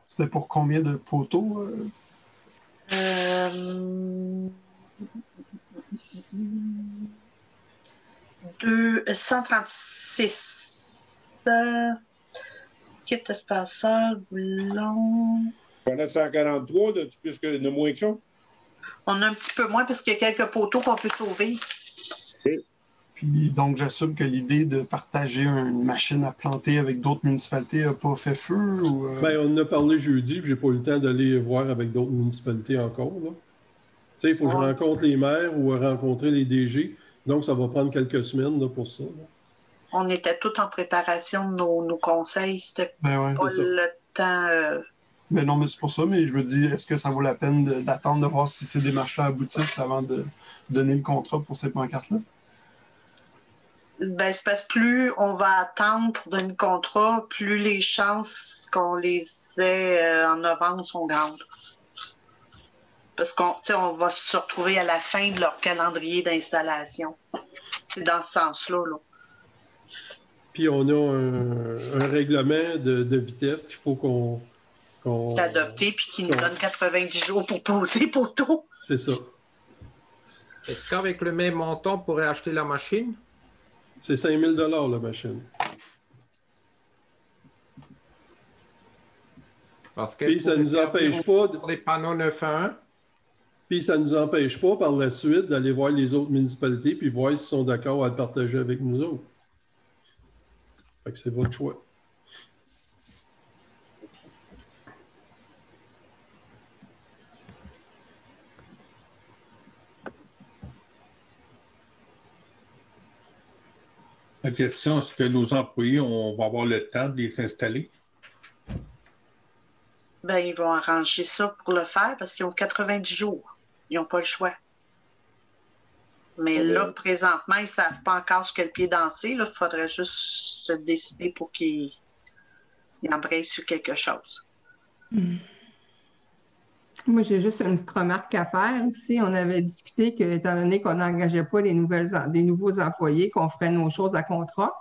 C'était pour combien de poteaux? 136. Kit espaceur, boulon. On a 143, plus que moins que ça? On a un petit peu moins parce qu'il y a quelques poteaux qu'on peut sauver. Okay. Puis donc, j'assume que l'idée de partager une machine à planter avec d'autres municipalités n'a pas fait feu? Ou Bien, on en a parlé jeudi, puis j'ai pas eu le temps d'aller voir avec d'autres municipalités encore. Tu sais, il faut que je rencontre les maires ou rencontrer les DG. Donc, ça va prendre quelques semaines là, pour ça. Là. On était tous en préparation de nos conseils. C'était pas le temps... Ben non, mais c'est pour ça, mais je me dis, est-ce que ça vaut la peine d'attendre de voir si ces démarches-là aboutissent avant de donner le contrat pour ces pancartes-là? Ben, c'est parce que plus on va attendre pour donner le contrat, plus les chances qu'on les ait en novembre sont grandes. Parce qu'on va se retrouver à la fin de leur calendrier d'installation. C'est dans ce sens-là. Là. Puis on a un règlement de vitesse qu'il faut qu'on adopté puis qui nous donne 90 jours pour poser poteau. C'est ça. Est-ce qu'avec le même montant, on pourrait acheter la machine? C'est 5 000 $ la machine. Parce que puis ça ne nous empêche pas... Les panneaux 9 à 1. Puis ça ne nous empêche pas par la suite d'aller voir les autres municipalités puis voir s'ils sont d'accord à le partager avec nous autres. Fait que c'est votre choix. La question, est-ce que nos employés, on va avoir le temps de les installer? Ben, ils vont arranger ça pour le faire parce qu'ils ont 90 jours. Ils n'ont pas le choix. Mais là, présentement, ils ne savent pas encore ce que le pied danser. Il faudrait juste se décider pour qu'ils embrassent sur quelque chose. Moi, j'ai juste une petite remarque à faire aussi. On avait discuté que, étant donné qu'on n'engageait pas des nouveaux employés, qu'on ferait nos choses à contrat.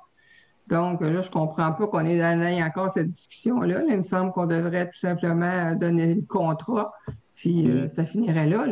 Donc, là, je ne comprends pas qu'on ait donné encore cette discussion-là. Il me semble qu'on devrait tout simplement donner le contrat, puis ça finirait là.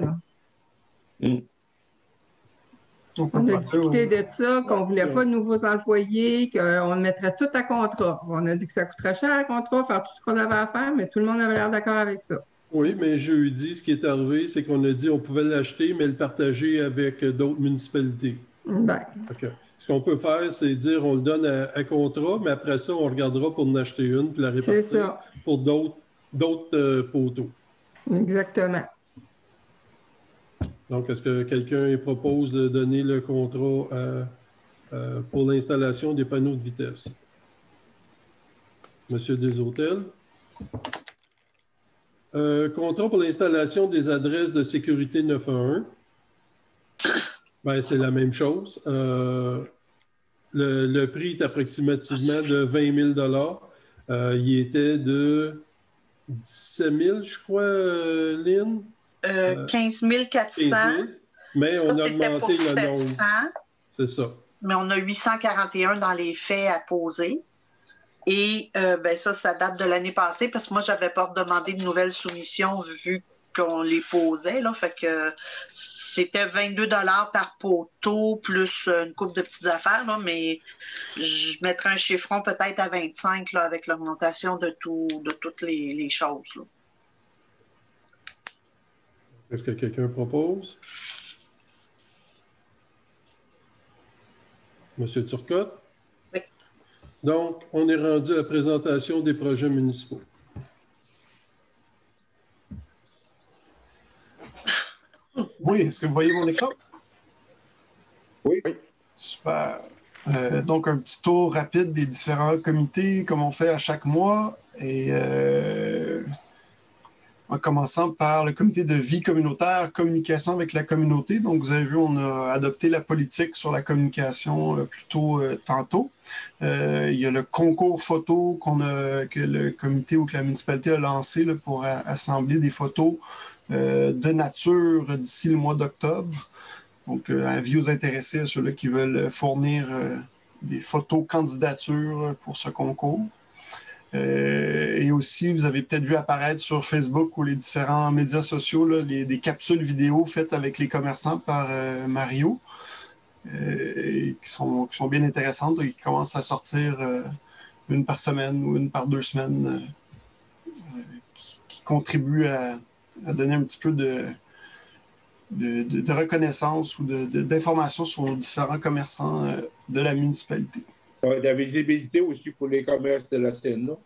On a discuté de ça, qu'on ne voulait pas de nouveaux employés, qu'on mettrait tout à contrat. On a dit que ça coûterait cher à contrat, faire tout ce qu'on avait à faire, mais tout le monde avait l'air d'accord avec ça. Oui, mais jeudi, ce qui est arrivé, c'est qu'on a dit qu'on pouvait l'acheter, mais le partager avec d'autres municipalités. Ben. Okay. Ce qu'on peut faire, c'est dire on le donne à contrat, mais après ça, on regardera pour en acheter une puis la répartir pour d'autres poteaux. Exactement. Donc, est-ce que quelqu'un propose de donner le contrat pour l'installation des panneaux de vitesse? Monsieur Deshôtels. Contrat pour l'installation des adresses de sécurité 911. Ben, c'est la même chose. Le prix est approximativement de 20 000 $. Il était de 17 000, je crois, Lynn? 15 400. 15 000. Mais on a augmenté le nombre. C'est ça. Mais on a 841 dans les faits à poser. Et ben ça date de l'année passée parce que moi, je n'avais pas demandé de nouvelles soumissions vu qu'on les posait. Là, fait que c'était 22 $ par poteau plus une couple de petites affaires, là, mais je mettrais un chiffron peut-être à 25 là, avec l'augmentation de toutes les choses. Là. Est-ce que quelqu'un propose? Monsieur Turcotte? Oui. Donc, on est rendu à la présentation des projets municipaux. Oui, est-ce que vous voyez mon écran? Oui. Super. Donc, un petit tour rapide des différents comités, comme on fait à chaque mois. Et en commençant par le comité de vie communautaire, communication avec la communauté. Donc, vous avez vu, on a adopté la politique sur la communication plus tôt tantôt. Il y a le concours photo que le comité ou que la municipalité a lancé là, pour assembler des photos de nature d'ici le mois d'octobre. Donc, avis aux intéressés, à ceux-là qui veulent fournir des photos candidatures pour ce concours. Et aussi, vous avez peut-être vu apparaître sur Facebook ou les différents médias sociaux là, des capsules vidéo faites avec les commerçants par Mario, et qui sont bien intéressantes et qui commencent à sortir une par semaine ou une par 2 semaines, qui contribuent à donner un petit peu de reconnaissance ou d'informations sur nos différents commerçants de la municipalité. De la visibilité aussi pour les commerces de la scène, là.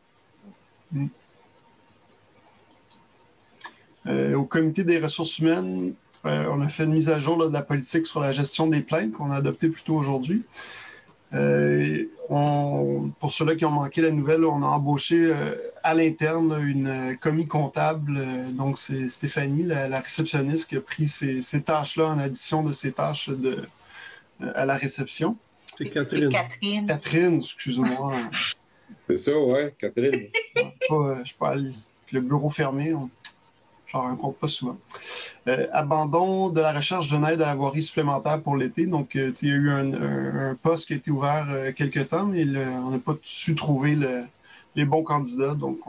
Au comité des ressources humaines, On a fait une mise à jour là, de la politique sur la gestion des plaintes qu'on a adoptée plus tôt aujourd'hui. Pour ceux-là qui ont manqué la nouvelle, on a embauché à l'interne une commis comptable. Donc, c'est Stéphanie, la réceptionniste, qui a pris ces tâches-là en addition de ses tâches à la réception. C'est Catherine. Catherine, excuse-moi. C'est ça, ouais, Catherine. Je suis pas avec le bureau fermé. J'en rencontre pas souvent. Abandon de la recherche d'une aide à la voirie supplémentaire pour l'été. Donc, il y a eu un poste qui a été ouvert quelque temps, mais on n'a pas su trouver les bons candidats. Donc,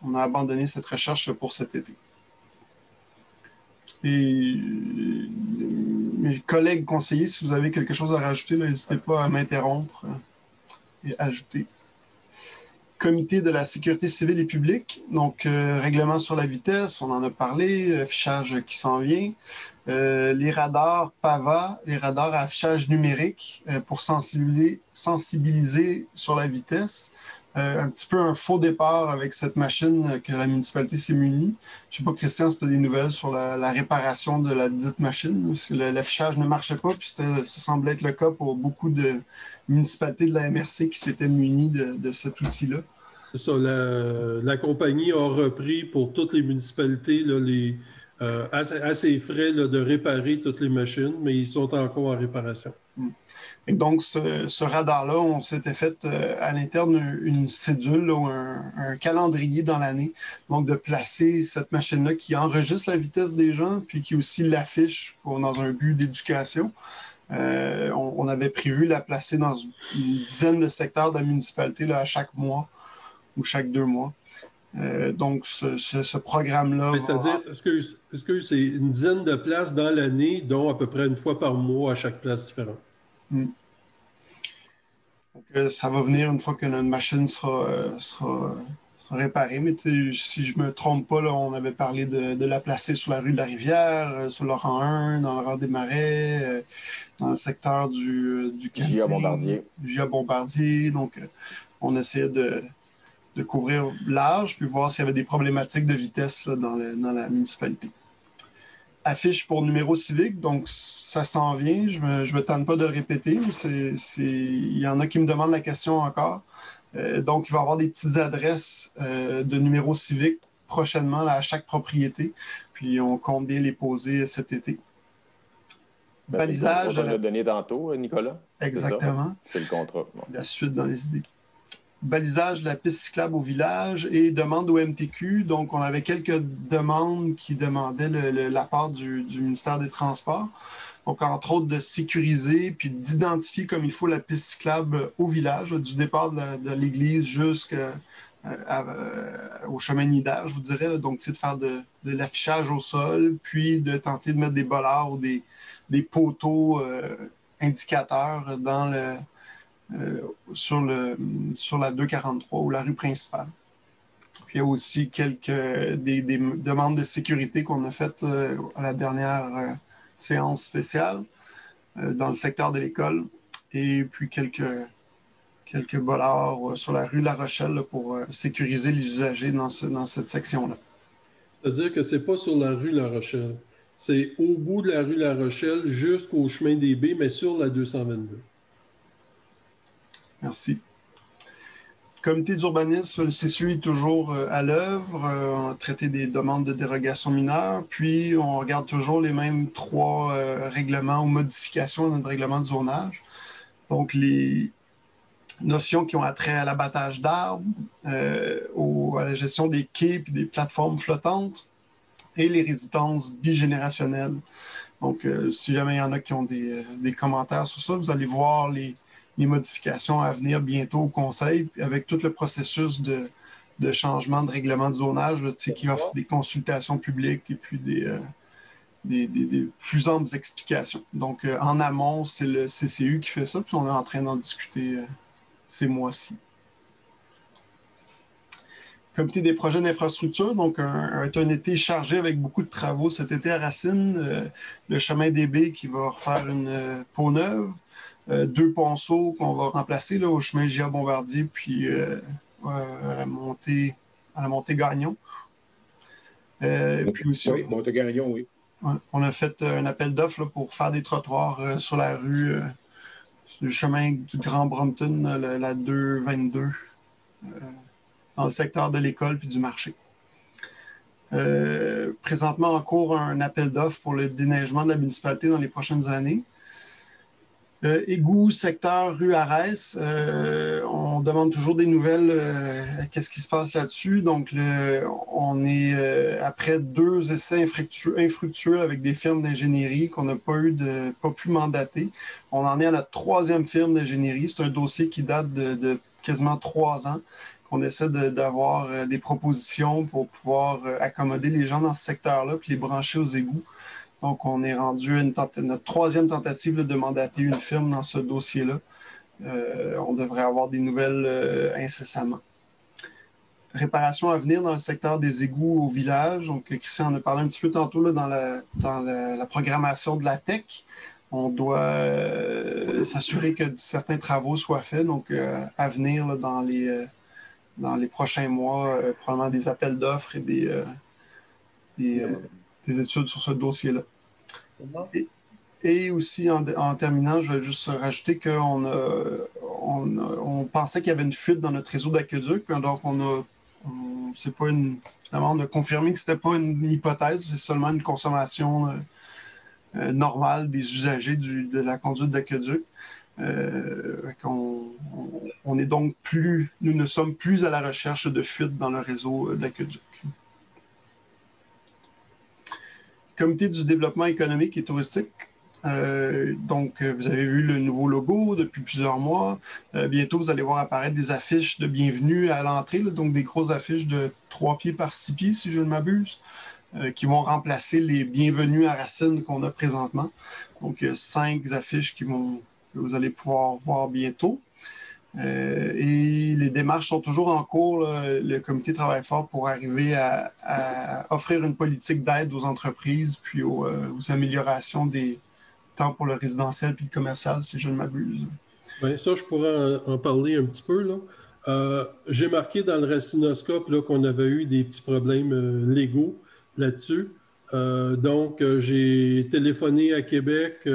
on a abandonné cette recherche pour cet été. Et mes collègues conseillers, si vous avez quelque chose à rajouter, n'hésitez pas à m'interrompre et ajouter. Comité de la sécurité civile et publique, donc règlement sur la vitesse, on en a parlé, affichage qui s'en vient, les radars PAVA, les radars à affichage numérique pour sensibiliser sur la vitesse, un petit peu un faux départ avec cette machine que la municipalité s'est munie. Je ne sais pas, Christian, si tu as des nouvelles sur la réparation de la dite machine, parce que l'affichage ne marchait pas, puis ça semblait être le cas pour beaucoup de municipalités de la MRC qui s'étaient munies de cet outil-là. C'est ça, la compagnie a repris pour toutes les municipalités là, à ses frais là, de réparer toutes les machines, mais ils sont encore en réparation. Et donc, ce radar-là, on s'était fait à l'interne une cédule, là, un calendrier dans l'année. Donc, de placer cette machine-là qui enregistre la vitesse des gens, puis qui aussi l'affiche dans un but d'éducation. On avait prévu la placer dans une dizaine de secteurs de la municipalité là, à chaque mois ou chaque 2 mois. Donc, ce programme-là... C'est-à-dire, est-ce que c'est une dizaine de places dans l'année, dont à peu près une fois par mois à chaque place différente? Donc, ça va venir une fois que notre machine sera réparée. Mais si je ne me trompe pas, là, on avait parlé de la placer sur la rue de la Rivière, sur le rang 1, dans le rang des Marais, dans le secteur du J.A. Bombardier. J.A. Bombardier. Donc, on essayait de couvrir large, puis voir s'il y avait des problématiques de vitesse là, dans la municipalité. Affiche pour numéro civique, donc ça s'en vient. Je me tente pas de le répéter, mais il y en a qui me demandent la question encore. Donc, il va y avoir des petites adresses de numéro civique prochainement là, à chaque propriété. Puis, on compte bien les poser cet été. Balisage. On l'a donné tantôt, Nicolas. Exactement. C'est le contrat. Bon. La suite dans les idées. Balisage de la piste cyclable au village et demande au MTQ. Donc, on avait quelques demandes qui demandaient l'apport du ministère des Transports. Donc, entre autres, de sécuriser puis d'identifier comme il faut la piste cyclable au village, du départ de l'église jusqu'au chemin Nidaire, je vous dirais. Là. Donc, de faire de l'affichage au sol, puis de tenter de mettre des bollards ou des poteaux indicateurs dans sur la 243 ou la rue principale. Puis il y a aussi des demandes de sécurité qu'on a faites à la dernière séance spéciale dans le secteur de l'école. Et puis quelques bollards sur la rue La Rochelle là, pour sécuriser les usagers dans cette section-là. C'est-à-dire que c'est pas sur la rue La Rochelle. C'est au bout de la rue La Rochelle jusqu'au chemin des Baies, mais sur la 222. Merci. Comité d'urbanisme, le CCU est toujours à l'œuvre. On a traité des demandes de dérogation mineure, puis on regarde toujours les mêmes 3 règlements ou modifications de notre règlement de zonage. Donc, les notions qui ont attrait à l'abattage d'arbres, à la gestion des quais et des plateformes flottantes, et les résidences bigénérationnelles. Donc, si jamais il y en a qui ont des commentaires sur ça, vous allez voir les modifications à venir bientôt au Conseil, avec tout le processus de changement de règlement de zonage là, qui offre des consultations publiques et puis des plus amples explications. Donc, en amont, c'est le CCU qui fait ça, puis on est en train d'en discuter ces mois-ci. Comité des projets d'infrastructure, donc un été chargé avec beaucoup de travaux cet été à Racine, le chemin des Baies qui va refaire une peau neuve, 2 ponceaux qu'on va remplacer là, au chemin J.A. Bombardier, puis à la montée Gagnon. Puis aussi, oui, montée Gagnon, oui. On a fait un appel d'offres pour faire des trottoirs sur la rue, sur le chemin du Grand Brompton, la 222, dans le secteur de l'école puis du marché. Présentement en cours un appel d'offres pour le déneigement de la municipalité dans les prochaines années. Égout, secteur rue Arès, on demande toujours des nouvelles, qu'est-ce qui se passe là-dessus. Donc, on est après 2 essais infructueux avec des firmes d'ingénierie qu'on n'a pas pu mandater. On en est à notre 3e firme d'ingénierie. C'est un dossier qui date de quasiment 3 ans. On essaie d'avoir des propositions pour pouvoir accommoder les gens dans ce secteur-là puis les brancher aux égouts. Donc, on est rendu à notre 3e tentative de mandater une firme dans ce dossier-là. On devrait avoir des nouvelles incessamment. Réparation à venir dans le secteur des égouts au village. Donc, Christian en a parlé un petit peu tantôt là, dans la programmation de la TEC. On doit s'assurer que certains travaux soient faits. Donc, à venir là, dans les prochains mois, probablement des appels d'offres et des études sur ce dossier-là. Et aussi, en terminant, je vais juste rajouter qu'on pensait qu'il y avait une fuite dans notre réseau d'aqueduc. Donc, finalement, on a confirmé que ce n'était pas une hypothèse, c'est seulement une consommation normale des usagers de la conduite d'aqueduc. Nous ne sommes plus à la recherche de fuites dans le réseau d'aqueduc. Comité du développement économique et touristique. Donc, vous avez vu le nouveau logo depuis plusieurs mois. Bientôt, vous allez voir apparaître des affiches de bienvenue à l'entrée, donc des grosses affiches de 3 pieds par 6 pieds, si je ne m'abuse, qui vont remplacer les bienvenus à Racine qu'on a présentement. Donc, 5 affiches que vous allez pouvoir voir bientôt. Et les démarches sont toujours en cours. Là. Le comité travaille fort pour arriver à offrir une politique d'aide aux entreprises puis aux améliorations tant pour le résidentiel puis le commercial, si je ne m'abuse. Bien, ça, je pourrais en parler un petit peu. Là. J'ai marqué dans le racinoscope là, qu'on avait eu des petits problèmes légaux là-dessus. Donc, j'ai téléphoné à Québec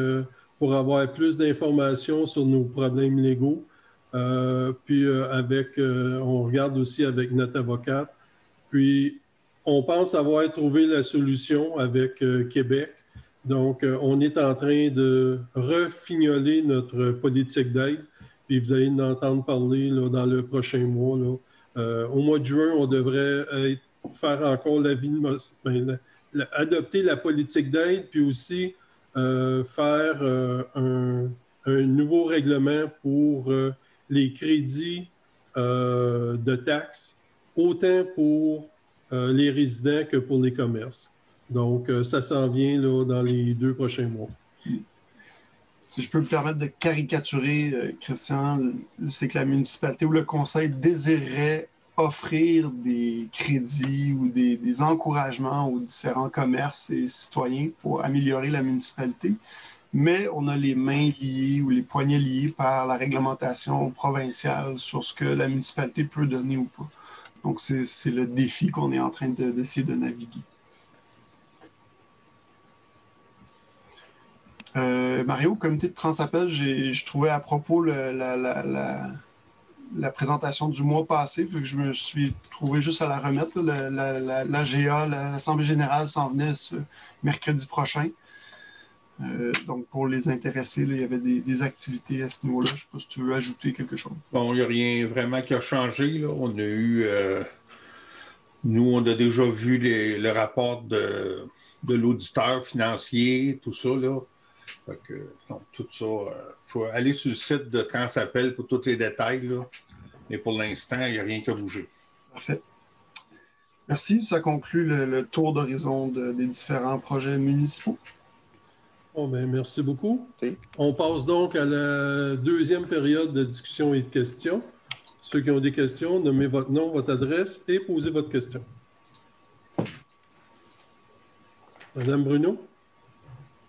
pour avoir plus d'informations sur nos problèmes légaux. Puis on regarde aussi avec notre avocate. Puis on pense avoir trouvé la solution avec Québec. Donc, on est en train de refignoler notre politique d'aide. Puis vous allez en entendre parler là, dans le prochain mois. Là. Au mois de juin, on devrait faire encore adopter la politique d'aide, puis aussi faire un nouveau règlement pour les crédits de taxes, autant pour les résidents que pour les commerces. Donc, ça s'en vient là, dans les 2 prochains mois. Si je peux me permettre de caricaturer, Christian, c'est que la municipalité ou le conseil désirerait offrir des crédits ou des encouragements aux différents commerces et citoyens pour améliorer la municipalité. Mais on a les mains liées ou les poignets liés par la réglementation provinciale sur ce que la municipalité peut donner ou pas. Donc, c'est le défi qu'on est en train d'essayer de naviguer. Mario, comité de Transappel, je trouvais à propos la présentation du mois passé, vu que je me suis trouvé juste à la remettre. L'AGA, l'Assemblée générale, s'en venait ce mercredi prochain. Donc, pour les intéressés, là, il y avait des activités à ce niveau-là. Je ne sais pas si tu veux ajouter quelque chose. Bon, il n'y a rien vraiment qui a changé. Là. On a eu... nous, on a déjà vu le rapport de l'auditeur financier, tout ça. Là. Fait que, donc, tout ça, il faut aller sur le site de Transappel pour tous les détails. Là. Mais pour l'instant, il n'y a rien qui a bougé. Parfait. Merci. Ça conclut le tour d'horizon des différents projets municipaux. Bon, ben, merci beaucoup. Merci. On passe donc à la 2e période de discussion et de questions. Ceux qui ont des questions, nommez votre nom, votre adresse et posez votre question. Madame Bruno.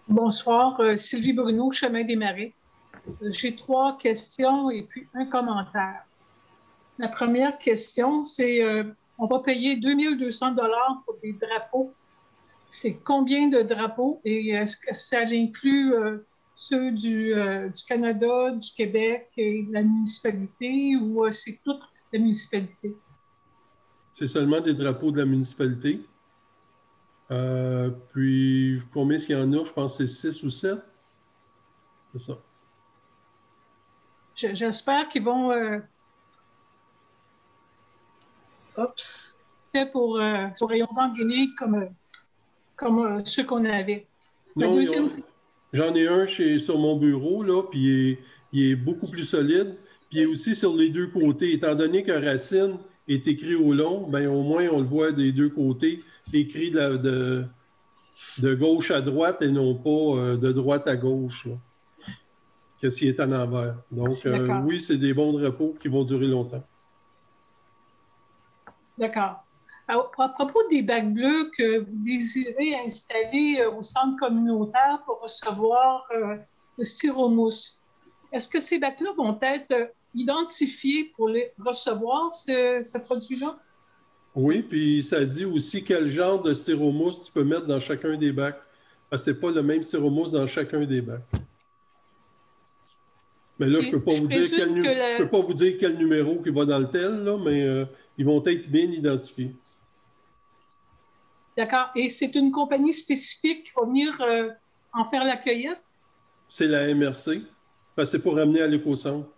Bonsoir, Sylvie Bruno, Chemin des Marais. J'ai 3 questions et puis un commentaire. La première question, c'est on va payer 2 200 $ pour des drapeaux c'est combien de drapeaux et est-ce que ça inclut ceux du Canada, du Québec et de la municipalité ou c'est toute la municipalité? C'est seulement des drapeaux de la municipalité. Puis, combien est-ce qu'il y en a? Je pense que c'est 6 ou 7. C'est ça. J'espère qu'ils vont... fait pour Rayon-Vent Guinée comme ceux qu'on avait. Non, j'en ai un sur mon bureau, là, puis il est beaucoup plus solide. Puis il est aussi sur les deux côtés. Étant donné que Racine est écrit au long, bien, au moins on le voit des deux côtés, écrit de gauche à droite et non pas de droite à gauche, là, que s'il est en envers. Donc, oui, c'est des bons drapeaux qui vont durer longtemps. D'accord. À propos des bacs bleus que vous désirez installer au centre communautaire pour recevoir le styromousse, est-ce que ces bacs-là vont être identifiés pour les recevoir, ce produit-là? Oui, puis ça dit aussi quel genre de styromousse tu peux mettre dans chacun des bacs. Parce que ce n'est pas le même styromousse dans chacun des bacs. Mais là, je ne peux pas vous dire quel numéro qui va dans le tel, là, mais ils vont être bien identifiés. D'accord. Et c'est une compagnie spécifique qui va venir en faire la cueillette? C'est la MRC. Parce que c'est pour amener à l'éco-centre.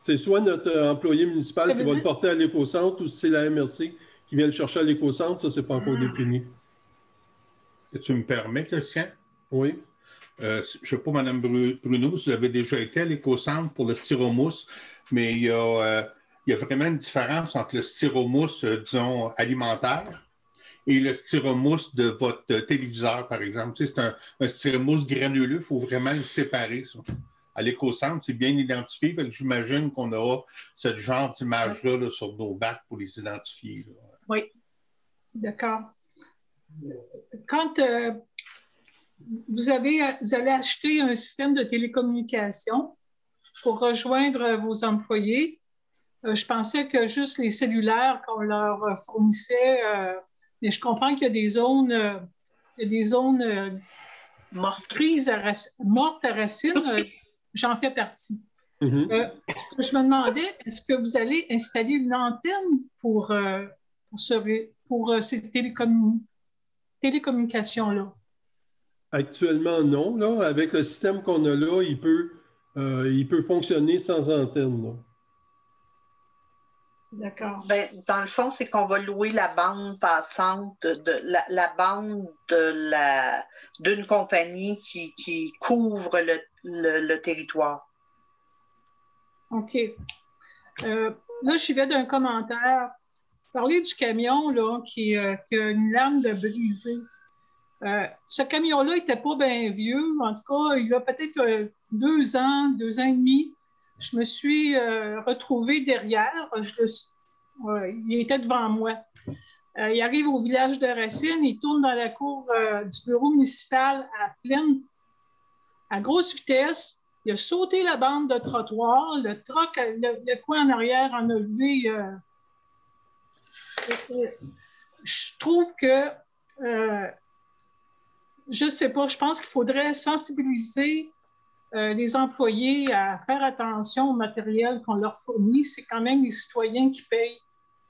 C'est soit notre employé municipal qui va le porter à l'éco-centre ou c'est la MRC qui vient le chercher à l'éco-centre. Ça, c'est pas encore défini. Si tu me permets, Christian? Oui. Je ne sais pas, Mme Bruno, si vous avez déjà été à l'éco-centre pour le styromousse, mais il y a vraiment une différence entre le styromousse, disons, alimentaire et le styromousse de votre téléviseur, par exemple. Tu sais, c'est un styromousse granuleux, il faut vraiment le séparer, ça. À l'éco-centre, c'est bien identifié, fait que j'imagine qu'on aura ce genre d'image-là là, sur nos bacs pour les identifier. Là. Oui, d'accord. Quand vous allez acheter un système de télécommunication pour rejoindre vos employés, je pensais que juste les cellulaires qu'on leur fournissait, mais je comprends qu'il y a des zones, mortes à racine. J'en fais partie. Je me demandais, est-ce que vous allez installer une antenne pour ces télécommunications-là? Actuellement, non. Là, avec le système qu'on a là, il peut fonctionner sans antenne. Là. D'accord. Ben, dans le fond, c'est qu'on va louer la bande passante, la bande d'une compagnie qui couvre le territoire. OK. Là, j'y vais d'un commentaire. Parler du camion là, qui a une lame de brisée. Ce camion-là n'était pas bien vieux. En tout cas, il y a peut-être 2 ans et demi. Je me suis retrouvée derrière. Il était devant moi. Il arrive au village de Racine, il tourne dans la cour du bureau municipal à grosse vitesse. Il a sauté la bande de trottoir. Le coin en arrière en a levé. Je trouve que, je ne sais pas, je pense qu'il faudrait sensibiliser les employés à faire attention au matériel qu'on leur fournit. C'est quand même les citoyens qui payent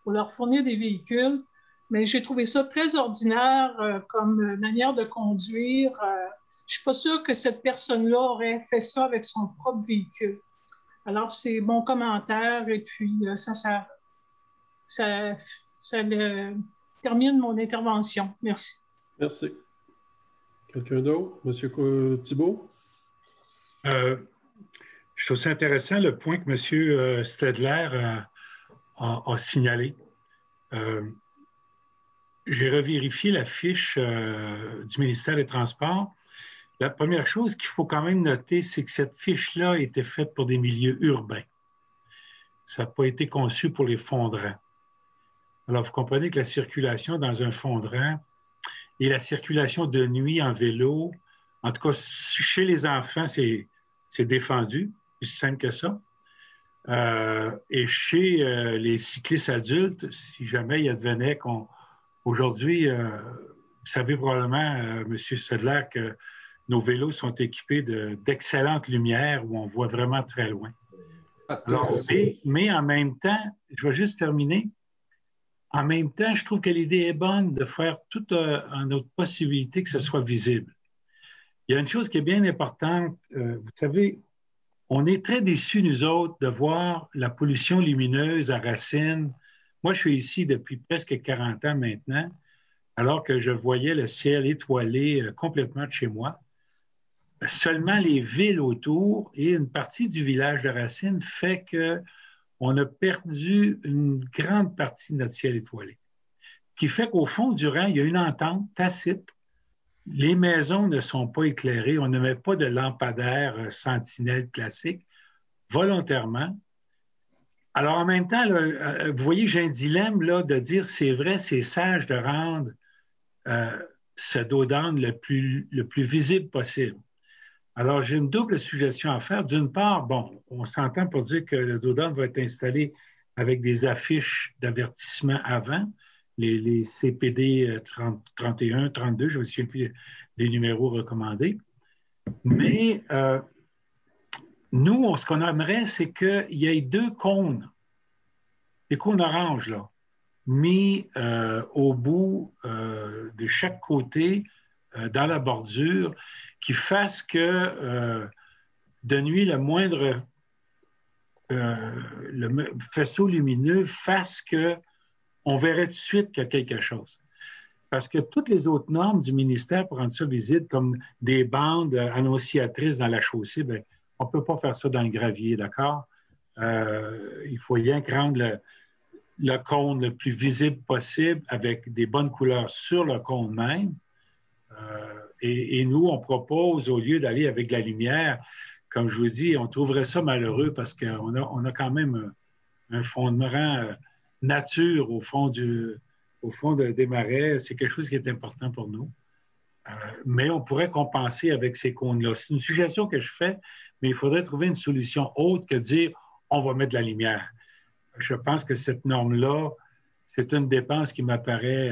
pour leur fournir des véhicules. Mais j'ai trouvé ça très ordinaire comme manière de conduire. Je ne suis pas sûre que cette personne-là aurait fait ça avec son propre véhicule. Alors, c'est mon commentaire et puis ça termine mon intervention. Merci. Merci. Quelqu'un d'autre? M. Thibault? Je trouve ça intéressant le point que M. Stedler a signalé. J'ai revérifié la fiche du ministère des Transports. La première chose qu'il faut quand même noter, c'est que cette fiche-là a été faite pour des milieux urbains. Ça n'a pas été conçu pour les fondrans. Alors, vous comprenez que la circulation dans un fondrant et la circulation de nuit en vélo, en tout cas, chez les enfants, c'est défendu, c'est aussi simple que ça. Et chez les cyclistes adultes, si jamais il advenait qu'on Aujourd'hui, vous savez probablement, M. Sedler, que nos vélos sont équipés d'excellentes lumières où on voit vraiment très loin. Alors, mais en même temps, je vais juste terminer. En même temps, je trouve que l'idée est bonne de faire toute une autre possibilité que ce soit visible. Il y a une chose qui est bien importante. Vous savez, on est très déçus, nous autres, de voir la pollution lumineuse à Racine. Moi, je suis ici depuis presque 40 ans maintenant, alors que je voyais le ciel étoilé complètement de chez moi. Seulement les villes autour et une partie du village de Racine fait qu'on a perdu une grande partie de notre ciel étoilé. Ce qui fait qu'au fond du rang, il y a une entente tacite. Les maisons ne sont pas éclairées. On ne met pas de lampadaire sentinelle classique volontairement. Alors, en même temps, là, vous voyez, j'ai un dilemme là, de dire c'est vrai, c'est sage de rendre ce dos d'âne le plus visible possible. Alors, j'ai une double suggestion à faire. D'une part, bon, on s'entend pour dire que le dos d'âne va être installé avec des affiches d'avertissement avant, les CPD 31, 32, je ne me souviens plus des numéros recommandés. Mais nous, ce qu'on aimerait, c'est qu'il y ait 2 cônes, des cônes oranges, là, mis au bout de chaque côté, dans la bordure, qui fassent que de nuit, le moindre le faisceau lumineux fasse qu'on verrait tout de suite qu'il y a quelque chose. Parce que toutes les autres normes du ministère pour rendre ça visible, comme des bandes annonciatrices dans la chaussée, bien, on ne peut pas faire ça dans le gravier, d'accord? Il faut rien que rendre le cône le plus visible possible avec des bonnes couleurs sur le cône même. Et nous, on propose, au lieu d'aller avec de la lumière, comme je vous dis, on trouverait ça malheureux parce qu'on a quand même un fondement nature au fond des marais. C'est quelque chose qui est important pour nous. Mais on pourrait compenser avec ces cônes-là. C'est une suggestion que je fais, mais il faudrait trouver une solution autre que de dire on va mettre de la lumière. Je pense que cette norme-là, c'est une dépense qui m'apparaît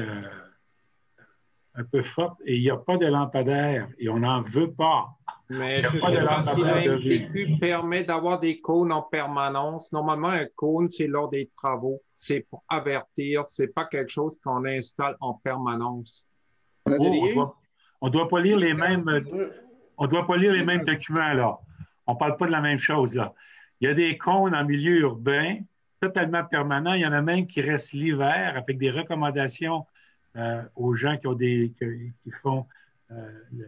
un peu forte et il n'y a pas de lampadaire et on n'en veut pas. Mais je ne sais pas si le MTQ permet d'avoir des cônes en permanence. Normalement, un cône, c'est lors des travaux. C'est pour avertir. Ce n'est pas quelque chose qu'on installe en permanence. On doit pas lire les mêmes documents, là. On ne parle pas de la même chose, là. Il y a des cônes en milieu urbain, totalement permanents. Il y en a même qui restent l'hiver avec des recommandations aux gens qui font le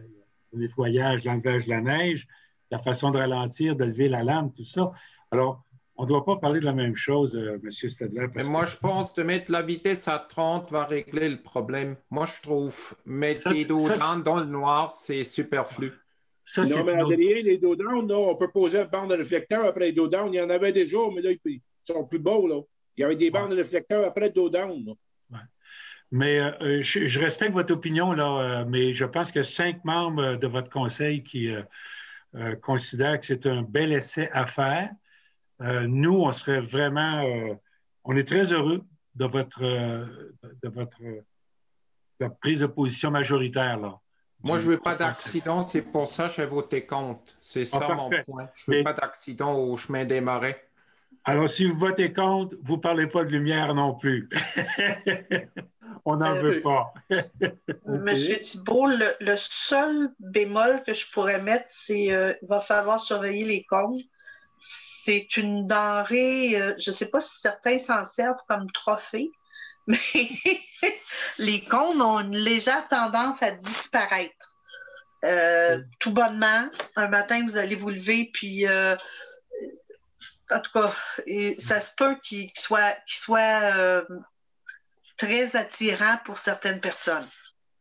nettoyage, l'enlevage de la neige, la façon de ralentir, de lever la lame, tout ça. Alors, on ne doit pas parler de la même chose, M. Stedler. Mais moi, je pense que mettre la vitesse à 30 va régler le problème. Moi, je trouve mettre des dos d'âne dans le noir, c'est superflu. Non, mais Adrien, les dos d'âne, on peut poser une bande de réflecteur après les dos d'âne. Il y en avait déjà, mais là, ils sont plus beaux. Là. Il y avait des bandes de réflecteurs après le dos d'âne. Mais je respecte votre opinion, là, mais je pense que 5 membres de votre conseil qui considèrent que c'est un bel essai à faire. Nous, on serait vraiment... on est très heureux de votre prise de position majoritaire, là. Moi, je ne veux pas d'accident, c'est pour ça que j'ai voté contre. C'est ça mon point. Je ne veux pas d'accident au chemin des marais. Alors, si vous votez contre, vous ne parlez pas de lumière non plus. On n'en veut pas. Monsieur Thibault, le seul bémol que je pourrais mettre, c'est qu'il va falloir surveiller les cônes. C'est une denrée, je ne sais pas si certains s'en servent comme trophée, mais les cônes ont une légère tendance à disparaître. Tout bonnement, un matin, vous allez vous lever, puis en tout cas, ça se peut qu'il soit très attirant pour certaines personnes.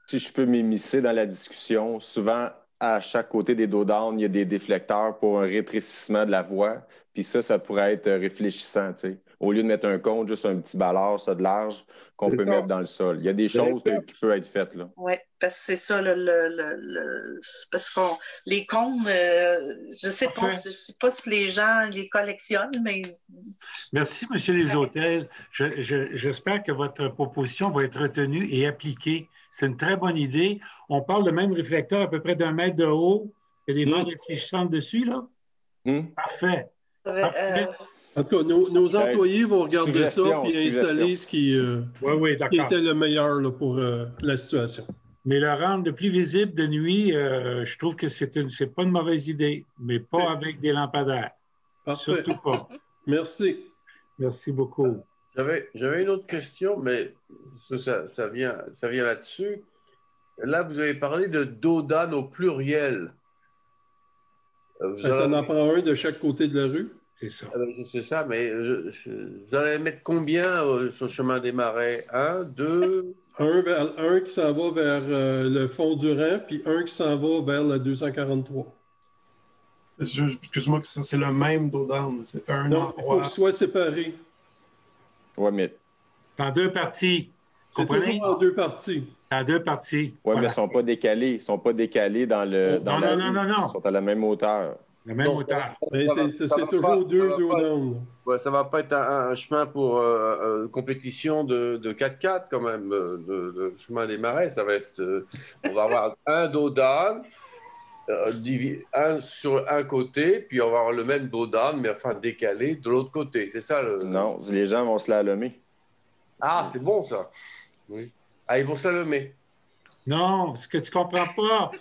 Si je peux m'immiscer dans la discussion, souvent, à chaque côté des dos d'âne, il y a des déflecteurs pour un rétrécissement de la voie. Puis ça pourrait être réfléchissant. Tu sais. au lieu de mettre un compte, juste un petit ballard, ça de large, qu'on peut mettre dans le sol. Il y a des choses qui peuvent être faites, là. Oui, parce que c'est ça, parce que les comptes, je sais pas si les gens les collectionnent, mais... Merci, M. Leshôtel. J'espère que votre proposition va être retenue et appliquée. C'est une très bonne idée. On parle de même réflecteur à peu près d'1 mètre de haut. Il y a des bandes réfléchissantes dessus, là? Parfait. En tout cas, nos employés vont regarder ça et installer ce qui était le meilleur là, pour la situation. Mais le rendre plus visible de nuit, je trouve que c'est pas une mauvaise idée, mais pas avec des lampadaires. Parfait. Surtout pas. Merci. Merci beaucoup. J'avais une autre question, mais ça vient là-dessus. Là, vous avez parlé de dos d'âne au pluriel. Ça en prend un de chaque côté de la rue? C'est ça. C'est ça, mais vous allez mettre combien sur le chemin des Marais? 1, 2? Un qui s'en va vers le fond du rang, puis un qui s'en va vers la 243. Excuse-moi, c'est le même dos d'âne. C'est un non, il faut que ce soit séparé. Oui, mais... En 2 parties. C'est toujours en 2 parties. En 2 parties. Oui, voilà. Mais ils ne sont pas décalés. Ils ne sont pas décalés dans le... Non. Ils sont à la même hauteur. La même hauteur. C'est toujours 2 dos d'âne. Ouais, ça ne va pas être un chemin pour compétition de 4x4 quand même, de chemin des Marais. Ça va être... on va avoir un dos d'âne, un sur un côté, puis on va avoir le même dos d'âne, mais enfin décalé de l'autre côté. C'est ça le... Non, les gens vont slalomer. Ah, c'est bon ça. Oui. Ah, ils vont slalomer. Non, ce que tu ne comprends pas,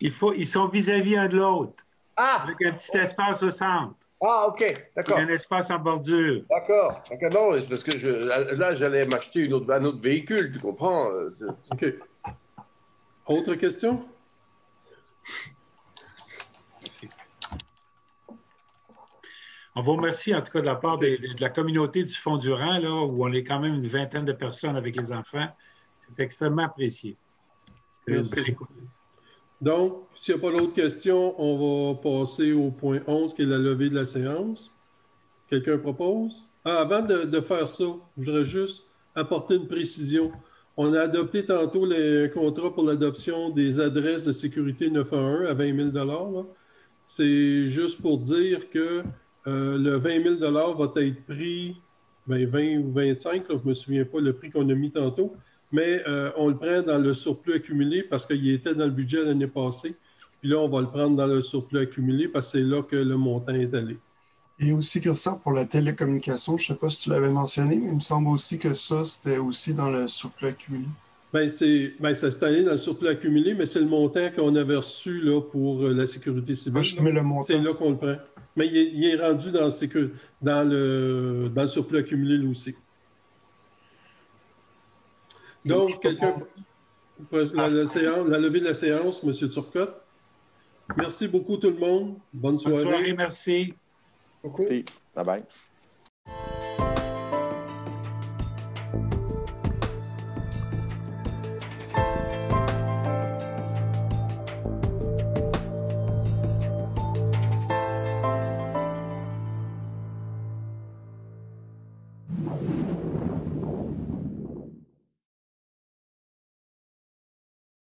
ils sont vis-à-vis un de l'autre. Ah! Avec un petit espace au centre. Ah, OK, d'accord. Il y a un espace en bordure. D'accord. Non, c'est parce que là, j'allais m'acheter un autre véhicule, tu comprends? OK. Autre question? On vous remercie en tout cas de la part de la communauté du Fond du Rang, là, où on est quand même une vingtaine de personnes avec les enfants. C'est extrêmement apprécié. Merci. Donc, s'il n'y a pas d'autres questions, on va passer au point 11, qui est la levée de la séance. Quelqu'un propose? Avant de faire ça, je voudrais juste apporter une précision. On a adopté tantôt les contrats pour l'adoption des adresses de sécurité 911 à 20 000 $. C'est juste pour dire que le 20 000 va être pris, 20 ou 25, là, je ne me souviens pas le prix qu'on a mis tantôt, mais on le prend dans le surplus accumulé parce qu'il était dans le budget l'année passée. Puis là, on va le prendre dans le surplus accumulé parce que c'est là que le montant est allé. Et aussi, Christian, pour la télécommunication, je ne sais pas si tu l'avais mentionné, mais il me semble aussi que ça, c'était aussi dans le surplus accumulé. Ça s'est allé dans le surplus accumulé, mais c'est le montant qu'on avait reçu là, pour la sécurité civile. C'est là qu'on le prend. Mais il est rendu dans le surplus accumulé là aussi. Donc, quelqu'un... La levée de la séance, M. Turcotte. Merci beaucoup tout le monde. Bonne soirée. Bonne soirée, merci. Bye bye.